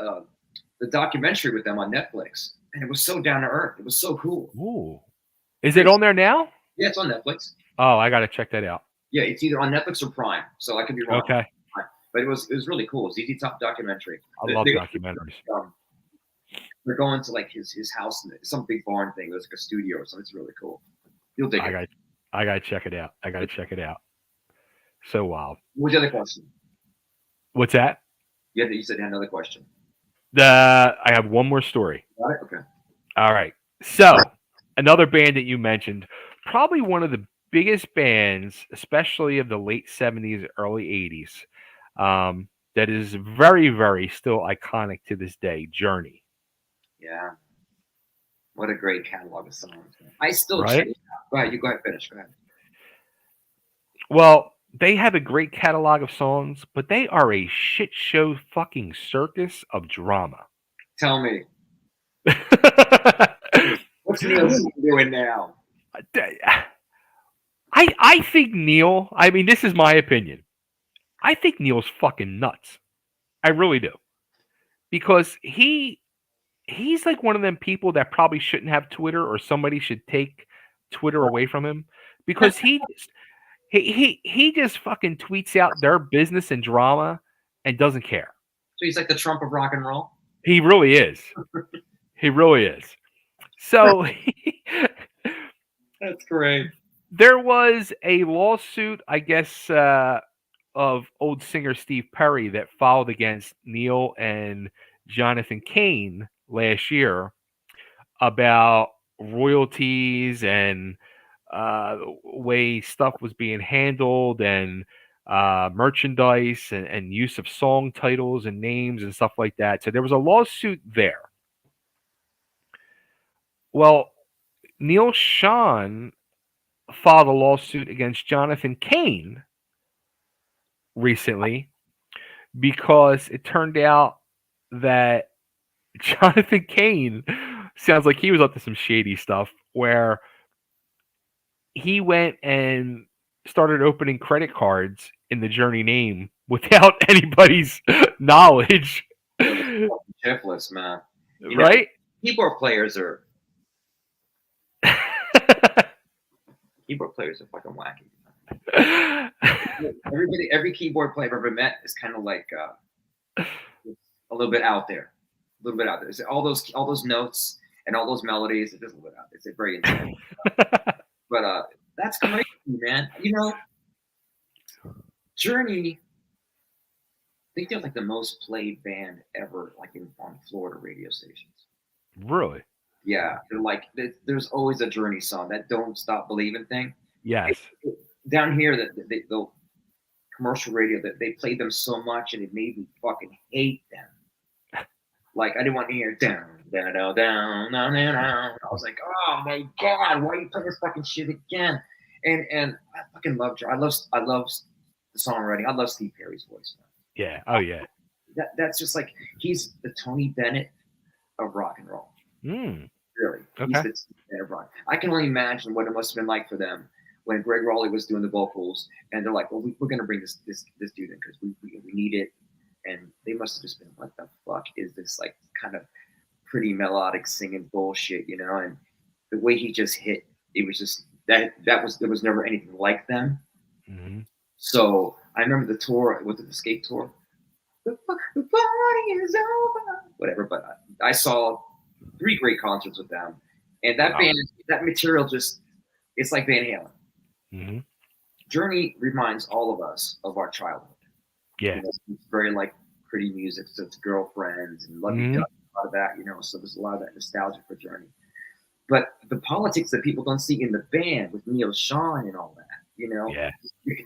the documentary with them on Netflix, and it was so down to earth. It was so cool. Ooh, is it on there now? Yeah, it's on Netflix. Oh, I gotta check that out. Yeah, it's either on Netflix or Prime, so I could be wrong. Okay. But it was really cool. ZZ Top documentary. I love documentaries. They're going to like his house, some big barn thing. It was like a studio or something. It's really cool. You'll dig it. I gotta check it out. So wild. What's the other question? What's that? Yeah, you said you had another question. I have one more story. Got it? Okay. All right. So another band that you mentioned, probably one of the biggest bands, especially of the late 70s, early 80s, that is very, very still iconic to this day, Journey. Yeah. What a great catalog of songs. I still right? check it out. Go ahead. You go ahead. Finish. Go ahead. Well, they have a great catalog of songs, but they are a shit show fucking circus of drama. Tell me. What's Neil doing now? I think Neil, I mean, this is my opinion. I think Neil's fucking nuts. I really do. Because he's like one of them people that probably shouldn't have Twitter, or somebody should take Twitter away from him, because he just fucking tweets out their business and drama and doesn't care. So he's like the Trump of rock and roll? He really is. He really is. So that's great. There was a lawsuit, I guess, of old singer Steve Perry that filed against Neil and Jonathan Cain last year about royalties and the way stuff was being handled, and merchandise and use of song titles and names and stuff like that. So there was a lawsuit there. Well, Neil Schon filed a lawsuit against Jonathan Cain recently because it turned out that Jonathan Cain sounds like he was up to some shady stuff, where he went and started opening credit cards in the Journey name without anybody's knowledge. shiftless, man. You know, Right? keyboard players are fucking wacky. Every keyboard player I've ever met is kind of like a little bit out there, a little bit out there. It's all those notes and all those melodies. It's just a little bit out there. It's very intense. But that's crazy, man. You know, Journey. I think they're like the most played band ever, like on Florida radio stations. Really? Yeah, they're like there's always a Journey song, that "Don't Stop Believing" thing. Yes. Down here, the commercial radio, that they played them so much, and it made me fucking hate them. Like I didn't want to hear down, down, down, down, down, down. I was like, oh my god, why are you playing this fucking shit again? And I fucking love Journey. I love the songwriting. I love Steve Perry's voice, man. Yeah. Oh yeah. That's just like he's the Tony Bennett of rock and roll. Mm. Really, Okay. he's the Tony Bennett of rock. I can only imagine what it must have been like for them when Greg Raleigh was doing the vocals, and they're like, "Well, we're going to bring this dude in because we need it," and they must have just been, "What the fuck is this like kind of pretty melodic singing bullshit?" You know, and the way he just hit, it was just there was never anything like them. Mm-hmm. So I remember the tour with the Escape tour. The party is over. Whatever, but I saw 3 great concerts with them, and that band, that material, it's like Van Halen. Mm-hmm. Journey reminds all of us of our childhood. Yeah. You know, it's very like pretty music, so it's girlfriends and love each other, a lot of that, you know. So there's a lot of that nostalgia for Journey. But the politics that people don't see in the band with Neil Sean and all that, you know,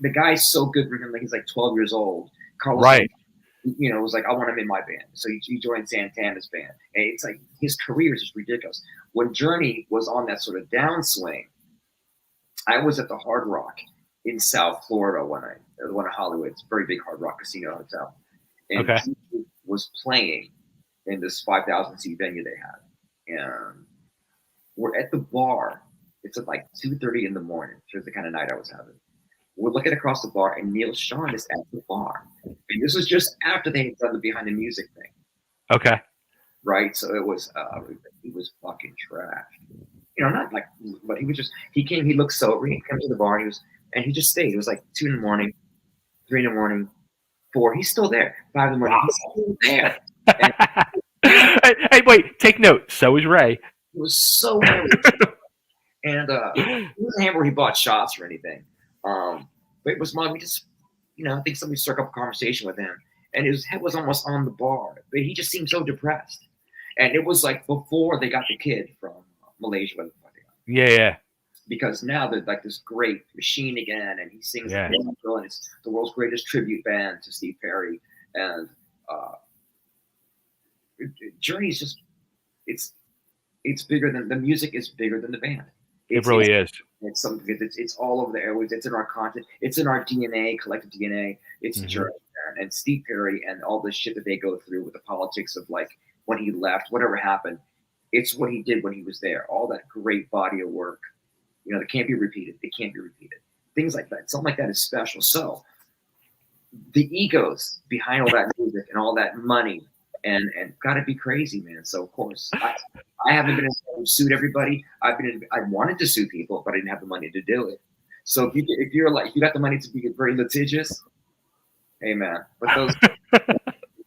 the guy's so good for him. Like he's like 12 years old. Carlos, right. You know, was like, I want him in my band. So he joined Santana's band. And it's like his career is just ridiculous. When Journey was on that sort of downswing, I was at the Hard Rock in South Florida one of Hollywood. It's a very big Hard Rock casino hotel. And he was playing in this 5,000 seat venue they had. And we're at the bar. It's at like 2:30 in the morning. Which was the kind of night I was having. We're looking across the bar, and Neil Sean is at the bar. And this was just after they had done the behind the music thing. Okay. Right? So it was fucking trash. You know, not like, but he looked sober. He came to the bar, and he just stayed. It was like 2 in the morning, 3 in the morning, 4. He's still there. 5 in the morning, he's still there. Hey, wait, take note. So is Ray. It was so weird. And it wasn't him where he bought shots or anything. But it was we just, you know, I think somebody struck up a conversation with him, and his head was almost on the bar, but he just seemed so depressed. And it was like before they got the kid from Malaysia. Yeah. Because now they're like this great machine again, and he sings the intro, and it's the world's greatest tribute band to Steve Perry. And Journey's just, it's bigger than the music is bigger than the band. It really is. It's something. It's all over the airwaves. It's in our content. It's in our DNA, collective DNA. It's Journey, and Steve Perry and all the shit that they go through with the politics of like when he left, whatever happened. It's what he did when he was there. All that great body of work, you know, that can't be repeated. It can't be repeated. Things like that. Something like that is special. So the egos behind all that music and all that money and got to be crazy, man. So of course, I haven't been able to suit everybody. I wanted to sue people, but I didn't have the money to do it. So if you got the money to be very litigious, hey man. But those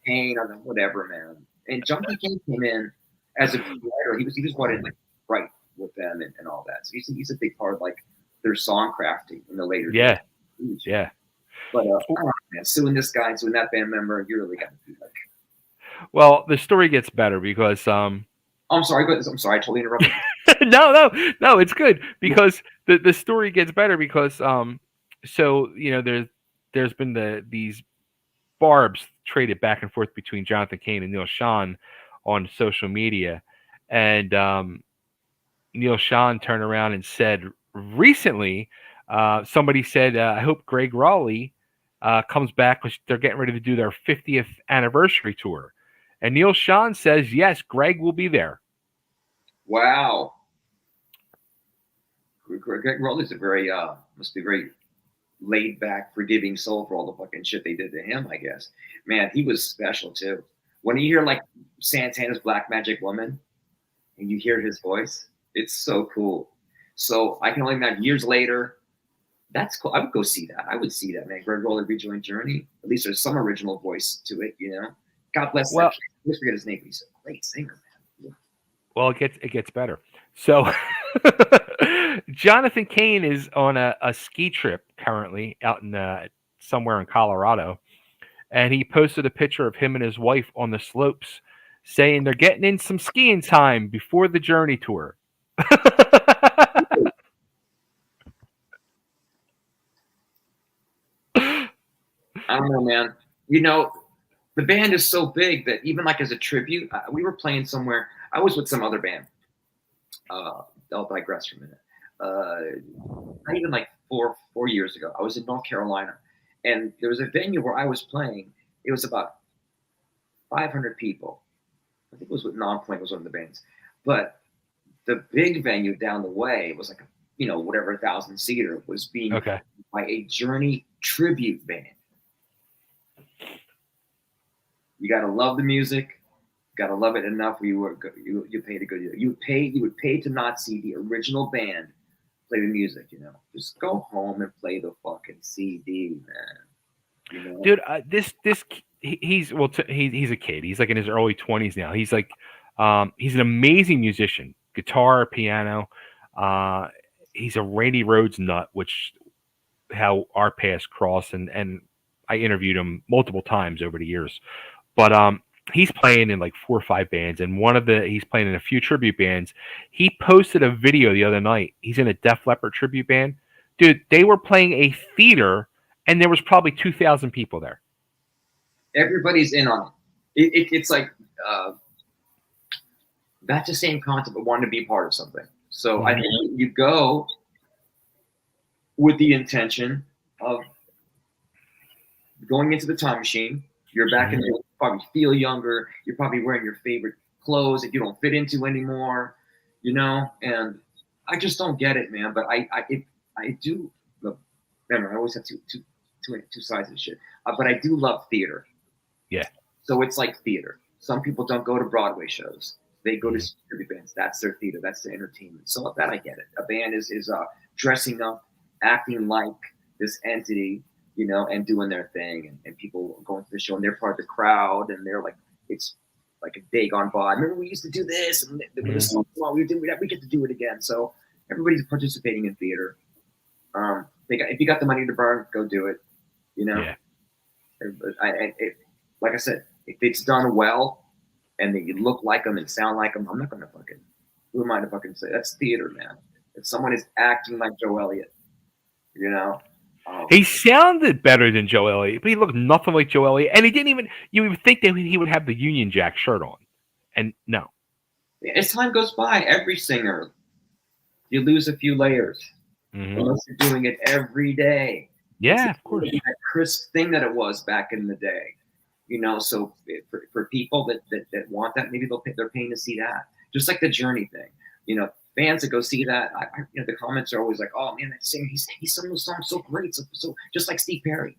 pain or whatever, man. And Junkie King came in as a writer. He was brought in like write with them and all that. So he's a big part of like their song crafting in the later days. Yeah. But I don't know, man, suing this guy, suing that band member, you really got to be like. Well, the story gets better because I'm sorry, I totally interrupted. No, it's good because the story gets better because so you know there's been these barbs traded back and forth between Jonathan Cain and Neil Sean on social media, and Neil Sean turned around and said recently, somebody said, I hope Greg Raleigh comes back because they're getting ready to do their 50th anniversary tour. And Neil Sean says, yes, Greg will be there. Wow. Greg Raleigh's must be very laid back, forgiving soul for all the fucking shit they did to him, I guess. Man, he was special too. When you hear like Santana's Black Magic Woman and you hear his voice, it's so cool. So I can only imagine years later. That's cool. I would go see that. I would see that, man. Greg Roller Rejoin Journey. At least there's some original voice to it, you know. God bless that kid. I always forget his name, but he's a great singer, man. Well, it gets better. So Jonathan Cain is on a ski trip currently out in somewhere in Colorado, and he posted a picture of him and his wife on the slopes, saying they're getting in some skiing time before the Journey tour. I don't know, man. You know, the band is so big that even like as a tribute, we were playing somewhere. I was with some other band. I'll digress for a minute. Not even like four years ago, I was in North Carolina, and there was a venue where I was playing. It was about 500 people. I think it was with Non-Point was one of the bands, but the big venue down the way was like whatever 1,000-seater was being Okay. by a Journey tribute band. You got to love the music. You got to love it enough where you paid a good deal. You would pay to not see the original band play the music. You know, just go home and play the fucking CD, man. You know? Dude, he's a kid. He's like in his early 20s now. He's like he's an amazing musician, guitar, piano. He's a Randy Rhoads nut, which how our paths cross, and I interviewed him multiple times over the years. But he's playing in like 4 or 5 bands, and he's playing in a few tribute bands. He posted a video the other night. He's in a Def Leppard tribute band. Dude, they were playing a theater, and there was probably 2,000 people there. Everybody's in on it. It's like that's the same concept of wanting to be part of something. So I think you go with the intention of going into the time machine. You're back in there, you probably feel younger. You're probably wearing your favorite clothes that you don't fit into anymore, you know. And I just don't get it, man. But I do. Remember, I always have two sides of the shit. But I do love theater. Yeah. So it's like theater. Some people don't go to Broadway shows. They go to tribute bands. That's their theater. That's their entertainment. So that I get it. A band is dressing up, acting like this entity, you know, and doing their thing, and people going to the show, and they're part of the crowd, and they're like, it's like a day gone by. Remember, we used to do this, and when the song came on, we get to do it again. So everybody's participating in theater. If you got the money to burn, go do it. You know, like I said, if it's done well, and they look like them and sound like them, I'm not gonna fucking. Who am I to fucking say that's theater, man? If someone is acting like Joe Elliott, you know. He sounded better than Joe Elliott, but he looked nothing like Joe Elliott. And he didn't even, you would think that he would have the Union Jack shirt on. And no. As time goes by, every singer, you lose a few layers. Unless you're doing it every day. Yeah, of course. That crisp thing that it was back in the day. You know, so for people that want that, maybe they're paying to see that. Just like the Journey thing. You know, fans that go see that, the comments are always like, "Oh man, that singer, he sung those songs so great, so just like Steve Perry."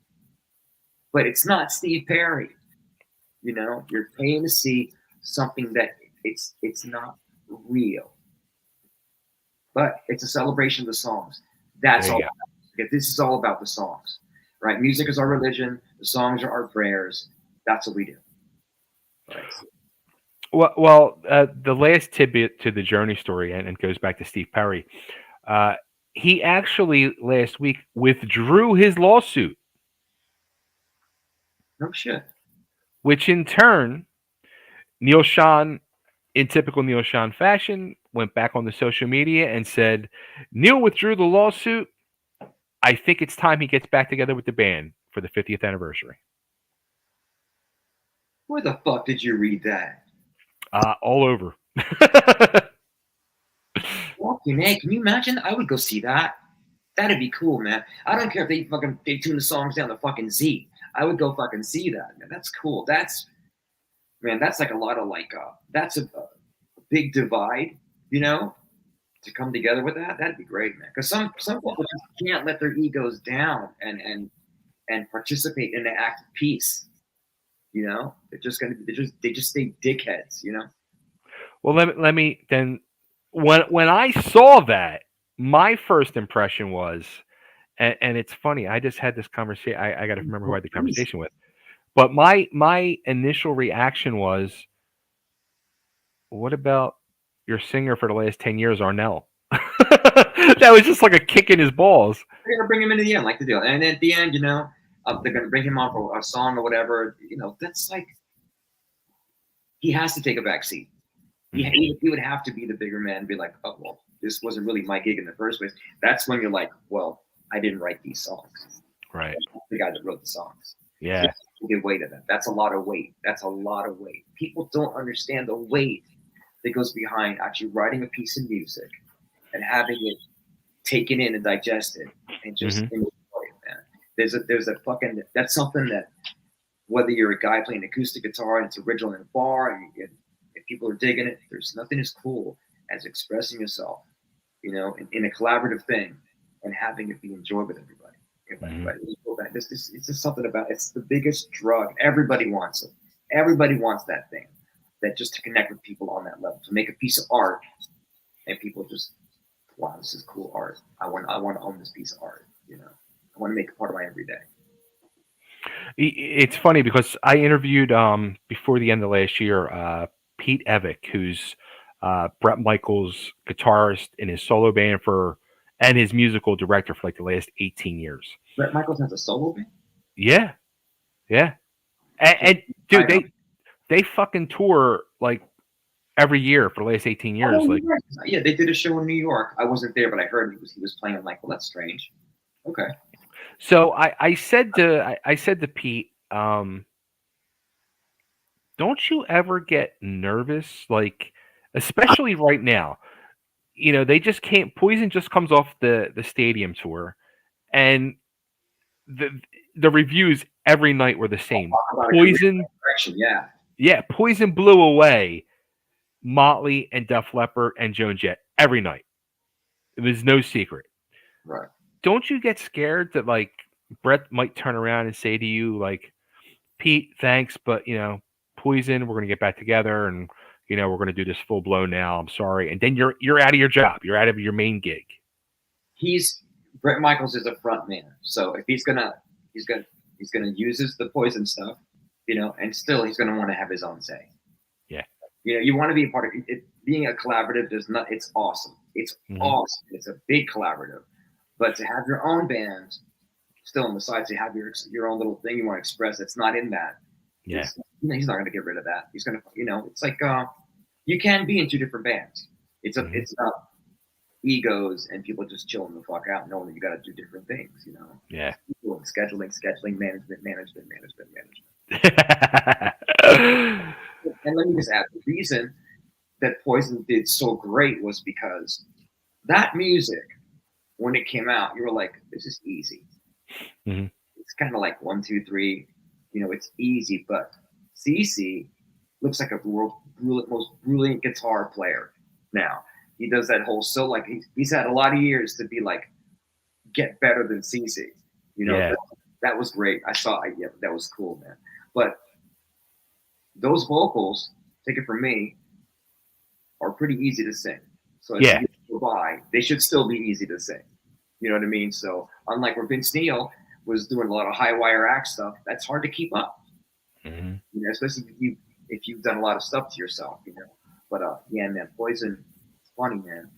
But it's not Steve Perry. You know, you're paying to see something that it's not real, but it's a celebration of the songs. That's all. This is all about the songs, right? Music is our religion. The songs are our prayers. That's what we do. Right. Well, the last tidbit to the Journey story, and it goes back to Steve Perry. He actually last week withdrew his lawsuit. No shit. Which in turn, Neil Schon, in typical Neil Schon fashion, went back on the social media and said, Neil withdrew the lawsuit. I think it's time he gets back together with the band for the 50th anniversary. Where the fuck did you read that? All over. Fucking hey, can you imagine? I would go see that. That'd be cool, man. I don't care if they tune the songs down to fucking Z. I would go fucking see that, man. That's cool. That's like a lot of that's a big divide, you know, to come together with that. That'd be great, man. Because some people just can't let their egos down and participate in the act of peace. You know, they just stay dickheads. You know. Well, let me then. When I saw that, my first impression was, and it's funny. I just had this conversation. I got to remember who I had the conversation with. But my initial reaction was, what about your singer for the last 10 years, Arnell? That was just like a kick in his balls. They're gonna bring him into the end, like the deal, and at the end, you know, they're gonna bring him on for a song or whatever. You know, that's like he has to take a back seat. He would have to be the bigger man and be like, oh, well, this wasn't really my gig in the first place. That's when you're like, well, I didn't write these songs. Right. The guy that wrote the songs. Yeah. Give weight to that. That's a lot of weight. That's a lot of weight. People don't understand the weight that goes behind actually writing a piece of music and having it taken in and digested and just enjoy it, man. There's a fucking, that's something that whether you're a guy playing acoustic guitar and it's original in a bar and if people are digging it, there's nothing as cool as expressing yourself, you know, in a collaborative thing and having it be enjoyed with everybody. It's just something about it's the biggest drug. Everybody wants it. Everybody wants that thing. That just to connect with people on that level, to make a piece of art, and people just, wow, this is cool art. I want to own this piece of art. You know, I want to make it part of my everyday. It's funny because I interviewed before the end of last year Pete Evick, who's Bret Michaels' guitarist in his solo band and his musical director for like the last 18 years. Bret Michaels has a solo band? Yeah. Yeah. And dude, they fucking tour like every year for the last 18 years. Oh, like, yeah, they did a show in New York. I wasn't there, but I heard he was playing. I'm like, well, that's strange. Okay. So I said to Pete, don't you ever get nervous? Like, especially right now, you know, they just can't. Poison just comes off the stadium tour, and the reviews every night were the same. Poison, yeah, Poison blew away Motley and Def Leppard and Joan Jett every night. It was no secret. Right. Don't you get scared that like Brett might turn around and say to you like, Pete, thanks, but you know, Poison, we're gonna get back together and you know, we're gonna do this full blown now. I'm sorry. And then you're out of your job. You're out of your main gig. Bret Michaels is a front man. So if he's gonna use the Poison stuff, you know, and still he's gonna want to have his own say. Yeah. You know, you want to be a part of it. Being a collaborative it's awesome. It's awesome. It's a big collaborative. But to have your own band still on the side, to have your own little thing you want to express that's not in that. Yeah. You know, he's not going to get rid of that. He's going to, you know, it's like you can be in two different bands. It's not egos and people just chilling the fuck out, knowing that you got to do different things. You know. Yeah. Scheduling, management. And let me just add, the reason that Poison did so great was because that music, when it came out, you were like, this is easy. It's kind of like 1, 2, 3, you know, it's easy, but CC looks like a most brilliant guitar player now. He does that whole, so like he's had a lot of years to be like, get better than CC. You know, that was great. Yeah, that was cool, man. But those vocals, take it from me, are pretty easy to sing. So as you go by, they should still be easy to sing. You know what I mean? So unlike where Vince Neil was doing a lot of high wire act stuff, that's hard to keep up. You know, especially if you've done a lot of stuff to yourself, you know. But yeah, man, Poison, it's funny, man.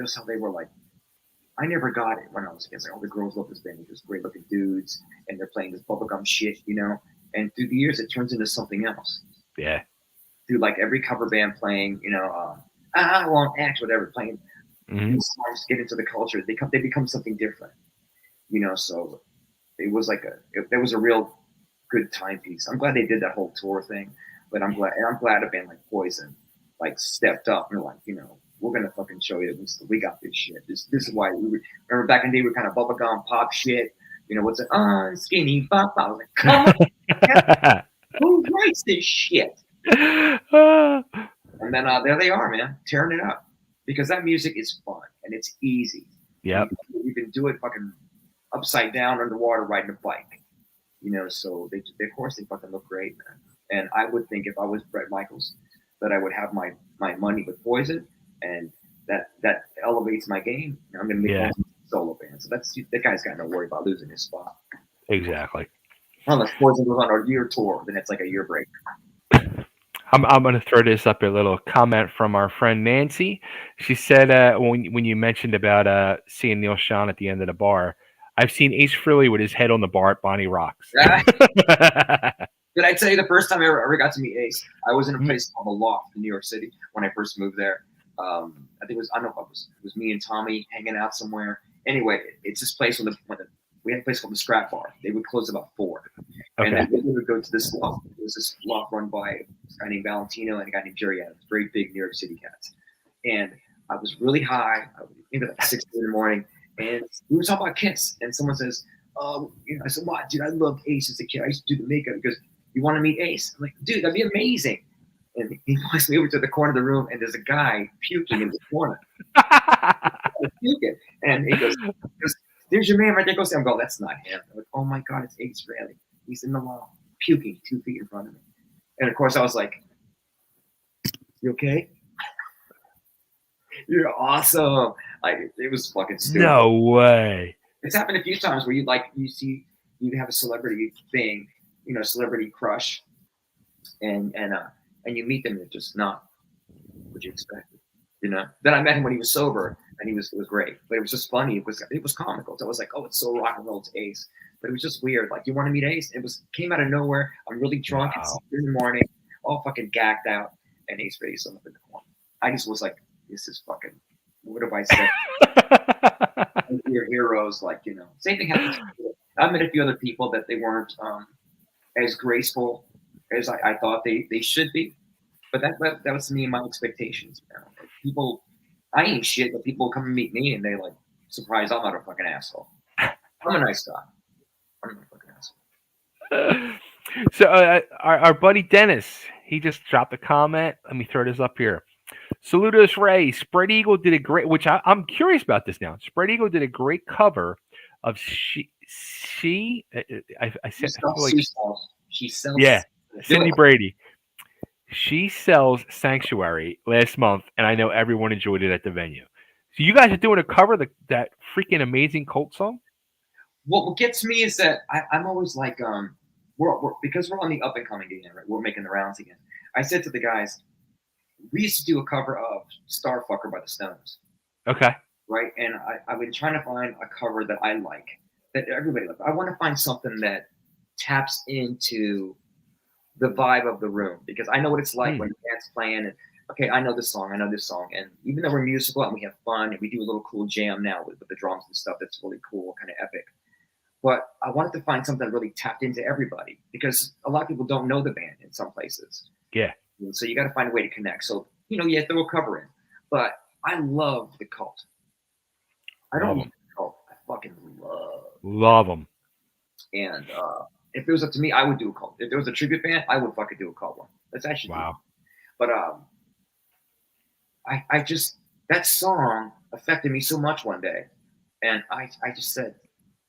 Just how they were like, I never got it when I was a kid. It's like, oh, the girls love this band. They're just great looking dudes, and they're playing this bubblegum shit, you know. And through the years, it turns into something else. Yeah. Through like every cover band playing, you know, I want X, whatever, playing. These songs get into the culture. They become something different, you know. So it was like there was a real good timepiece. I'm glad they did that whole tour thing, but I'm glad a band like Poison like stepped up and like, you know, we're gonna fucking show you that we got this shit. This is why remember back in the day we were kind of bubblegum pop shit. You know, what's it? Skinny pop. I was like, come on, who writes this shit? And then there they are, man, tearing it up because that music is fun and it's easy. Yep. You can do it fucking upside down underwater riding a bike. So of course they fucking look great, man. And I would think if I was Bret Michaels, that I would have my money with Poison, and that elevates my game. I'm gonna make Yeah. solo band. So that guy's got no worry about losing his spot. Exactly. Unless Poison goes on a year tour, then it's like a year break. I'm going to throw this up a little comment from our friend Nancy. She said when you mentioned about seeing Neil Sean at the end of the bar, I've seen Ace Frehley with his head on the bar at Bonnie Rocks. Did I tell you the first time I ever got to meet Ace? I was in a place called The Loft in New York City when I first moved there. I think it was, I don't know if it was me and Tommy hanging out somewhere. Anyway, it's this place we had a place called the Scrap Bar. They would close about 4. Okay. And then we would go to this loft. It was this loft run by a guy named Valentino and a guy named Jerry Adams, very big New York City cats. And I was really high. I was like 6 in the morning. And we were talking about Kiss. And someone says, I said, "What, dude? I loved Ace as a kid. I used to do the makeup." Because you want to meet Ace? I'm like, "Dude, that'd be amazing." And he walks me over to the corner of the room, and there's a guy puking in the corner. Puking. And he goes, "There's your man right there." Go see him. Go, "That's not him." I'm like, "Oh my God, it's Ace Frehley. He's in the wall, puking 2 feet in front of me." And of course, I was like, "You okay? You're awesome." Like, it was fucking stupid. No way. It's happened a few times where you have a celebrity thing, celebrity crush, and you meet them and it's just not what you expected. Then I met him when he was sober, and it was great, but it was just funny. It was comical. So I was like, "Oh, it's so rock and roll, it's Ace," but it was just weird. Like, "You want to meet Ace?" It came out of nowhere. I'm really drunk. Wow. It's 6 in the morning, all fucking gagged out, and Ace Frehley's up in the corner. I just was like, "This is fucking. What have I said?" Your heroes, same thing happens. I met a few other people that they weren't as graceful as I thought they should be, but that was me and my expectations. People, I ain't shit, but people come and meet me and they surprised I'm not a fucking asshole. I'm a nice guy. I'm not a fucking asshole. So our buddy Dennis, he just dropped a comment. Let me throw this up here. Saludos Ray. Spread Eagle did a great, which I'm curious about this now. Spread Eagle did a great cover of she said she sells. Yeah, Cindy Brady. She sells Sanctuary last month, and I know everyone enjoyed it at the venue. So you guys are doing a cover of that freaking amazing cult song? What gets me is that I'm always like, because we're on the up and coming again, right? We're making the rounds again. I said to the guys, we used to do a cover of Starfucker by the Stones. Okay. Right? And I've been trying to find a cover that I like, that everybody likes. I want to find something that taps into the vibe of the room, because I know what it's like when the band's playing and, okay, I know this song. And even though we're musical and we have fun and we do a little cool jam now with the drums and stuff that's really cool, kind of epic. But I wanted to find something that really tapped into everybody, because a lot of people don't know the band in some places. Yeah. So you got to find a way to connect. So, you throw a cover in. But I love the Cult. I don't love the Cult. I fucking love them. And if it was up to me, I would do a Cult. If there was a tribute band, I would fucking do a Cult one. That's actually wow. But I just, that song affected me so much one day. And I just said,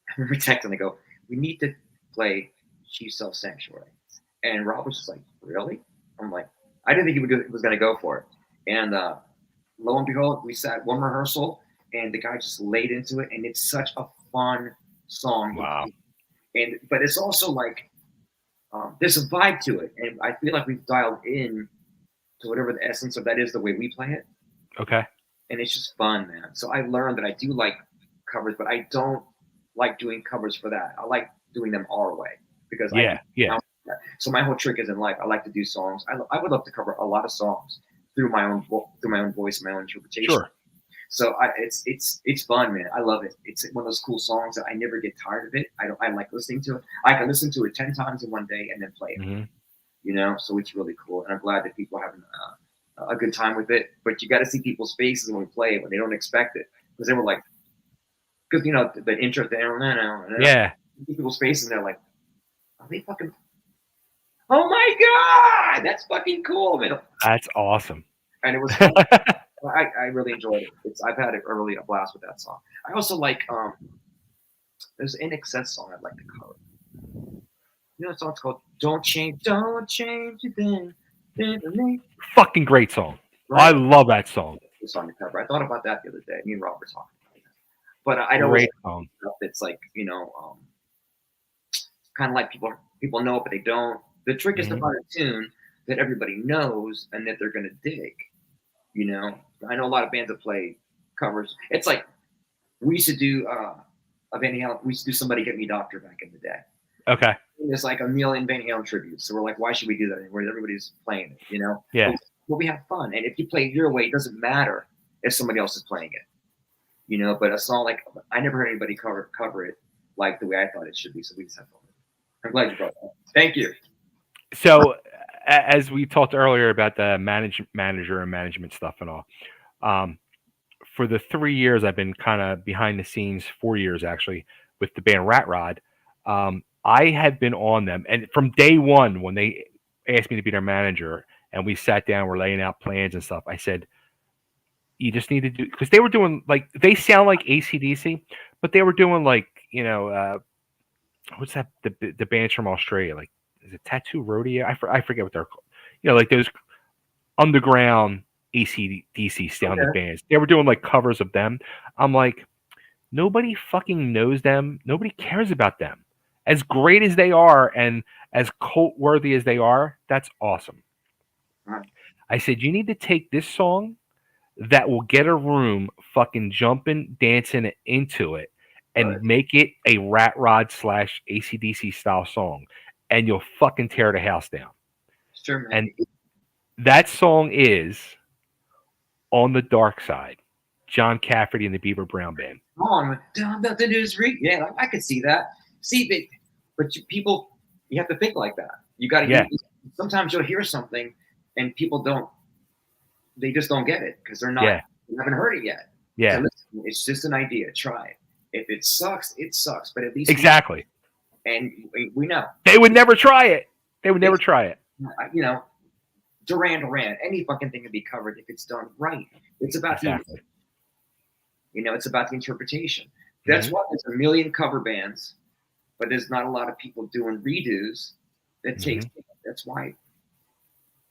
I remember texting, I go, "We need to play She Sells Sanctuary." And Rob was just like, "Really?" I'm like, I didn't think he was going to go for it. And lo and behold, we sat one rehearsal, and the guy just laid into it, and it's such a fun song. Wow. But it's also like, there's a vibe to it, and I feel like we've dialed in to whatever the essence of that is, the way we play it. Okay. And it's just fun, man. So I learned that I do like covers, but I don't like doing covers for that. I like doing them our way, because yeah. So my whole trick is in life, I like to do songs. I would love to cover a lot of songs through my own voice, my own interpretation. Sure. So it's fun, man. I love it. It's one of those cool songs that I never get tired of it. I like listening to it. I can listen to it 10 times in one day and then play it. Mm-hmm. So it's really cool, and I'm glad that people are having a good time with it. But you got to see people's faces when we play it, when they don't expect it, because they were like, because the intro, yeah, people's faces, and they're like, "Are they fucking? Oh my God, that's fucking cool, man!" That's awesome. And it was. I really enjoyed it. I've had a blast with that song. I also like there's an In Excess song I'd like to cover. You know, the song's called "Don't Change a Thing," Fucking great song. I right? love that song. It's on the cover. I thought about that the other day. Me and Rob were talking about that. But I know Great song. stuff that's like, kind of like people know it, but they don't. The trick is to find a tune that everybody knows and that they're gonna dig. You know, I know a lot of bands that play covers. It's like we used to do a Van Halen. We used to do "Somebody Get Me Doctor" back in the day. Okay. And there's like a million Van Halen tributes, so we're like, why should we do that anymore? Everybody's playing it, you know. Yeah. But we have fun, and if you play it your way, it doesn't matter if somebody else is playing it, you know. But a song like I never heard anybody cover it like the way I thought it should be, so we just have fun. I'm glad you brought that. Thank you. So, as we talked earlier about the manager and management stuff and all, for the 3 years I've been kind of behind the scenes, 4 years actually, with the band Rat Rod, I have been on them, and from day one when they asked me to be their manager, and we sat down, we're laying out plans and stuff. I said, you just need to do, because they were doing like, they sound like AC/DC, but they were doing like, what's that, the bands from Australia, like, is it Tattoo Rodeo? I forget what they're called. Like those underground AC/DC sounding bands. They were doing like covers of them. I'm like, nobody fucking knows them. Nobody cares about them. As great as they are and as cult worthy as they are, that's awesome. I said, you need to take this song that will get a room fucking jumping, dancing into it, and make it a Rat Rod / AC/DC style song, and you'll fucking tear the house down. Sure, man. And that song is "On the Dark Side," John Cafferty and the Beaver Brown Band. On, yeah, I could see that. See, but people, you have to think like that. You got to. Sometimes you'll hear something, and people don't. They just don't get it because they're not. Yeah. You haven't heard it yet. Yeah. So listen, it's just an idea. Try it. If it sucks, it sucks. But at least exactly. And we know they would never try it. They would never try it. You know, Duran, any fucking thing can be covered if it's done right. It's about it's about the interpretation. That's why there's a million cover bands, but there's not a lot of people doing redos. That's why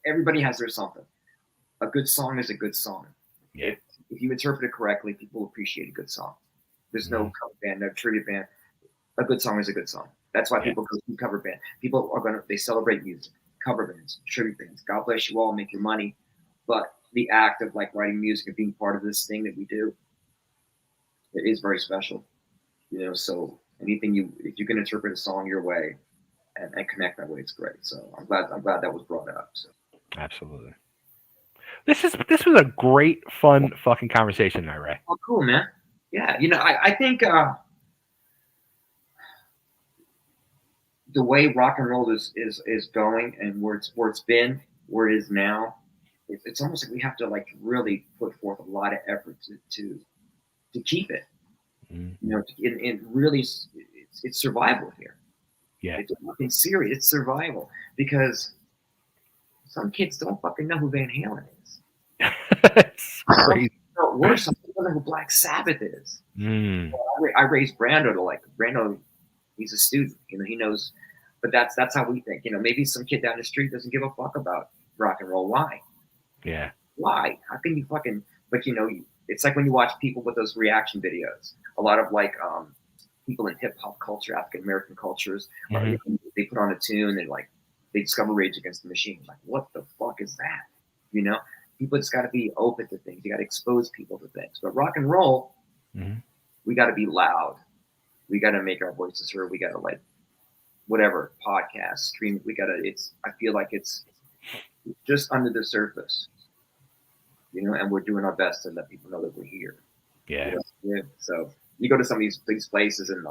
everybody has their something. A good song is a good song. Yeah. If you interpret it correctly, people appreciate a good song. There's no cover band, no tribute band. A good song is a good song. That's why people go to cover band. People they celebrate music. Cover bands, tribute bands. God bless you all, make your money. But the act of like writing music and being part of this thing that we do, it is very special. So if you can interpret a song your way and connect that way, it's great. So I'm glad that was brought up. So. Absolutely. This was a great, fun fucking conversation tonight, Ray. Oh, cool, man. Yeah, I think the way rock and roll is going and where it's been, where it is now, it's almost like we have to like really put forth a lot of effort to keep it. And really, it's survival here. Yeah, it's fucking serious. It's survival because some kids don't fucking know who Van Halen is. It's crazy. Worse, some people don't know who Black Sabbath is. I raised Brando. He's a student, he knows, but that's how we think. Maybe some kid down the street doesn't give a fuck about rock and roll. Why? Yeah. Why? How can you fucking? But it's like when you watch people with those reaction videos. A lot of people in hip hop culture, African American cultures, they put on a tune and they discover Rage Against the Machine. Like, what the fuck is that? People just got to be open to things. You got to expose people to things. But rock and roll, we got to be loud. We got to make our voices heard. We got to whatever podcast, stream. We got to. I feel like it's just under the surface, and we're doing our best to let people know that we're here. Yeah. So you go to some of these places and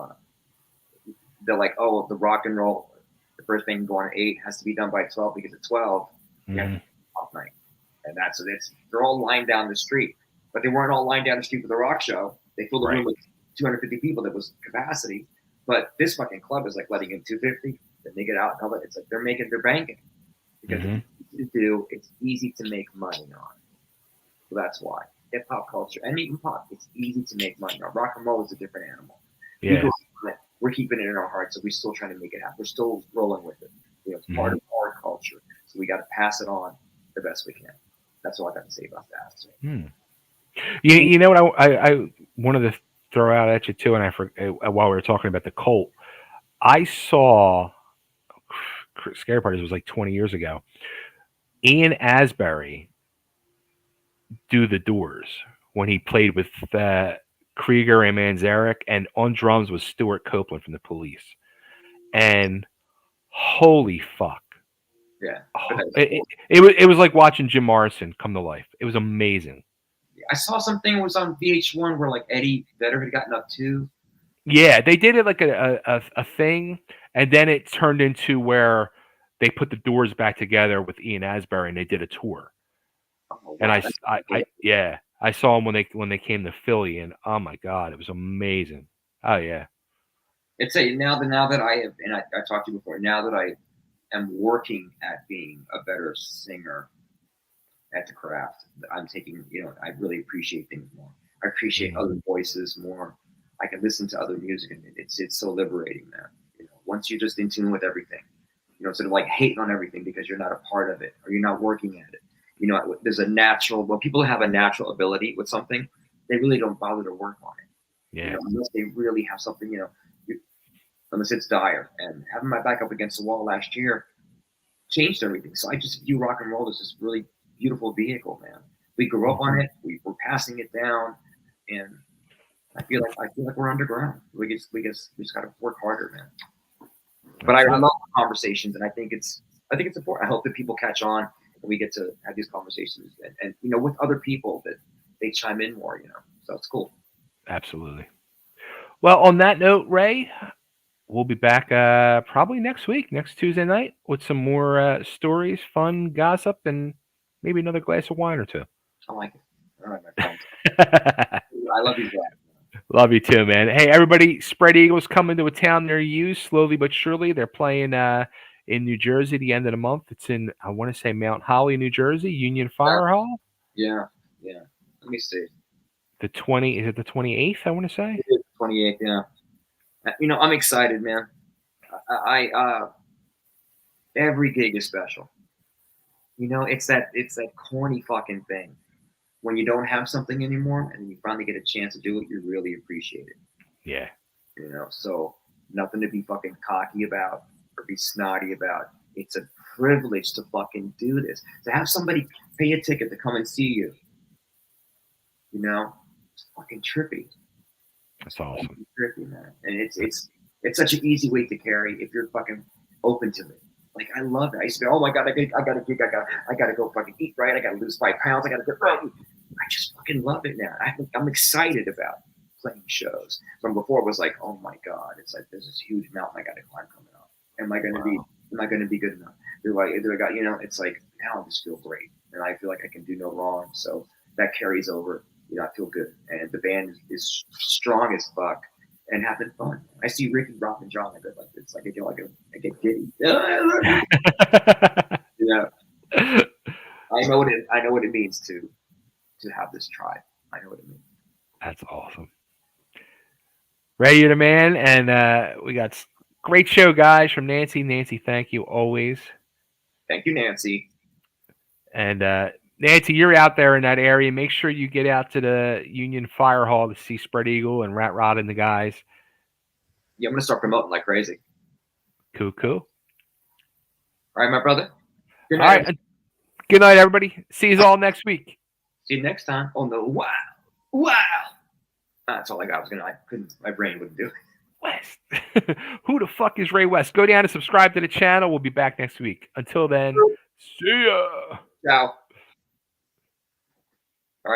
they're like, oh, the rock and roll, the first thing going at 8 has to be done by 12 because at 12 you have to off night, and they're all lined down the street, but they weren't all lined down the street for the rock show. They filled the room with 250 people. That was capacity, but this fucking club is letting in 250. Then they get out, and it's like they're banking because it's easy to make money on. So that's why hip hop culture and even pop, it's easy to make money on. Rock and roll is a different animal. Yeah. we're keeping it in our hearts, so we're still trying to make it happen. We're still rolling with it. You know, it's part of our culture, so we got to pass it on the best we can. That's all I got to say about that. So. You know what I wanted to throw out at you too, and while we were talking about the Colt, I saw Scary Parties was like 20 years ago. Ian Asbury do the Doors when he played with Krieger and Manzarek, and on drums was Stuart Copeland from the Police. And holy fuck. Yeah. It was like watching Jim Morrison come to life. It was amazing. I saw something was on VH1 where like Eddie Vedder had gotten up too. Yeah, they did it like a thing, and then it turned into where they put the Doors back together with Ian Asbury, and they did a tour. Oh, wow, and I saw them when they came to Philly, and oh my god, it was amazing. Oh yeah. It's now that I have, and I talked to you before. Now that I am working at being a better singer at the craft, I'm taking. I really appreciate things more. I appreciate other voices more. I can listen to other music, and it's so liberating, man. Once you're just in tune with everything, instead of like hating on everything because you're not a part of it or you're not working at it. There's a natural. When people have a natural ability with something, they really don't bother to work on it. Yeah. Unless they really have something. Unless it's dire. And having my back up against the wall last year changed everything. So I just view rock and roll as this really beautiful vehicle, man. We grew up on it. We're passing it down, and I feel like we're underground. We just got to work harder, man. But I love the conversations, and I think it's important. I hope that people catch on, and we get to have these conversations, and with other people that they chime in more. So it's cool. Absolutely. Well, on that note, Ray, we'll be back probably next week, next Tuesday night, with some more stories, fun, gossip, and maybe another glass of wine or two. I like it. All right, my friend. I love you guys. Love you too, man. Hey, everybody, Spread Eagle's coming to a town near you, slowly but surely. They're playing in New Jersey the end of the month. It's in, I want to say, Mount Holly, New Jersey, Union Fire Hall. Yeah. Let me see. Is it the 28th, I want to say? It is 28th, yeah. I'm excited, man. I every gig is special. It's that corny fucking thing. When you don't have something anymore and you finally get a chance to do it, you really appreciate it. Yeah. So nothing to be fucking cocky about or be snotty about. It's a privilege to fucking do this. To have somebody pay a ticket to come and see you. It's fucking trippy. That's awesome. Trippy, man. And it's such an easy weight to carry if you're fucking open to it. Like, I love it. I used to be, oh my god, I got a gig, I gotta go fucking eat right, I gotta lose 5 pounds, I gotta get right. I just fucking love it now. I'm excited about playing shows. From before it was like, oh my god, it's like there's this huge mountain I gotta climb coming up. Am I gonna be good enough? It's like now I just feel great. And I feel like I can do no wrong. So that carries over. I feel good. And the band is strong as fuck. And having fun. I see Ricky, Rob, and John. It's like I get giddy. I know what it means to have this tribe. I know what it means. That's awesome. Ray, you're the man, and we got great show, guys, from Nancy. Nancy, thank you always. Thank you, Nancy. And Nancy, you're out there in that area. Make sure you get out to the Union Fire Hall to see Spread Eagle and Rat Rod and the guys. Yeah, I'm gonna start promoting like crazy. Cool. All right, my brother. Good night. All right. Good night, everybody. See you all next week. See you next time on the Wow. That's all I got. My brain wouldn't do it. West. Who the fuck is Ray West? Go down and subscribe to the channel. We'll be back next week. Until then, see ya. Ciao.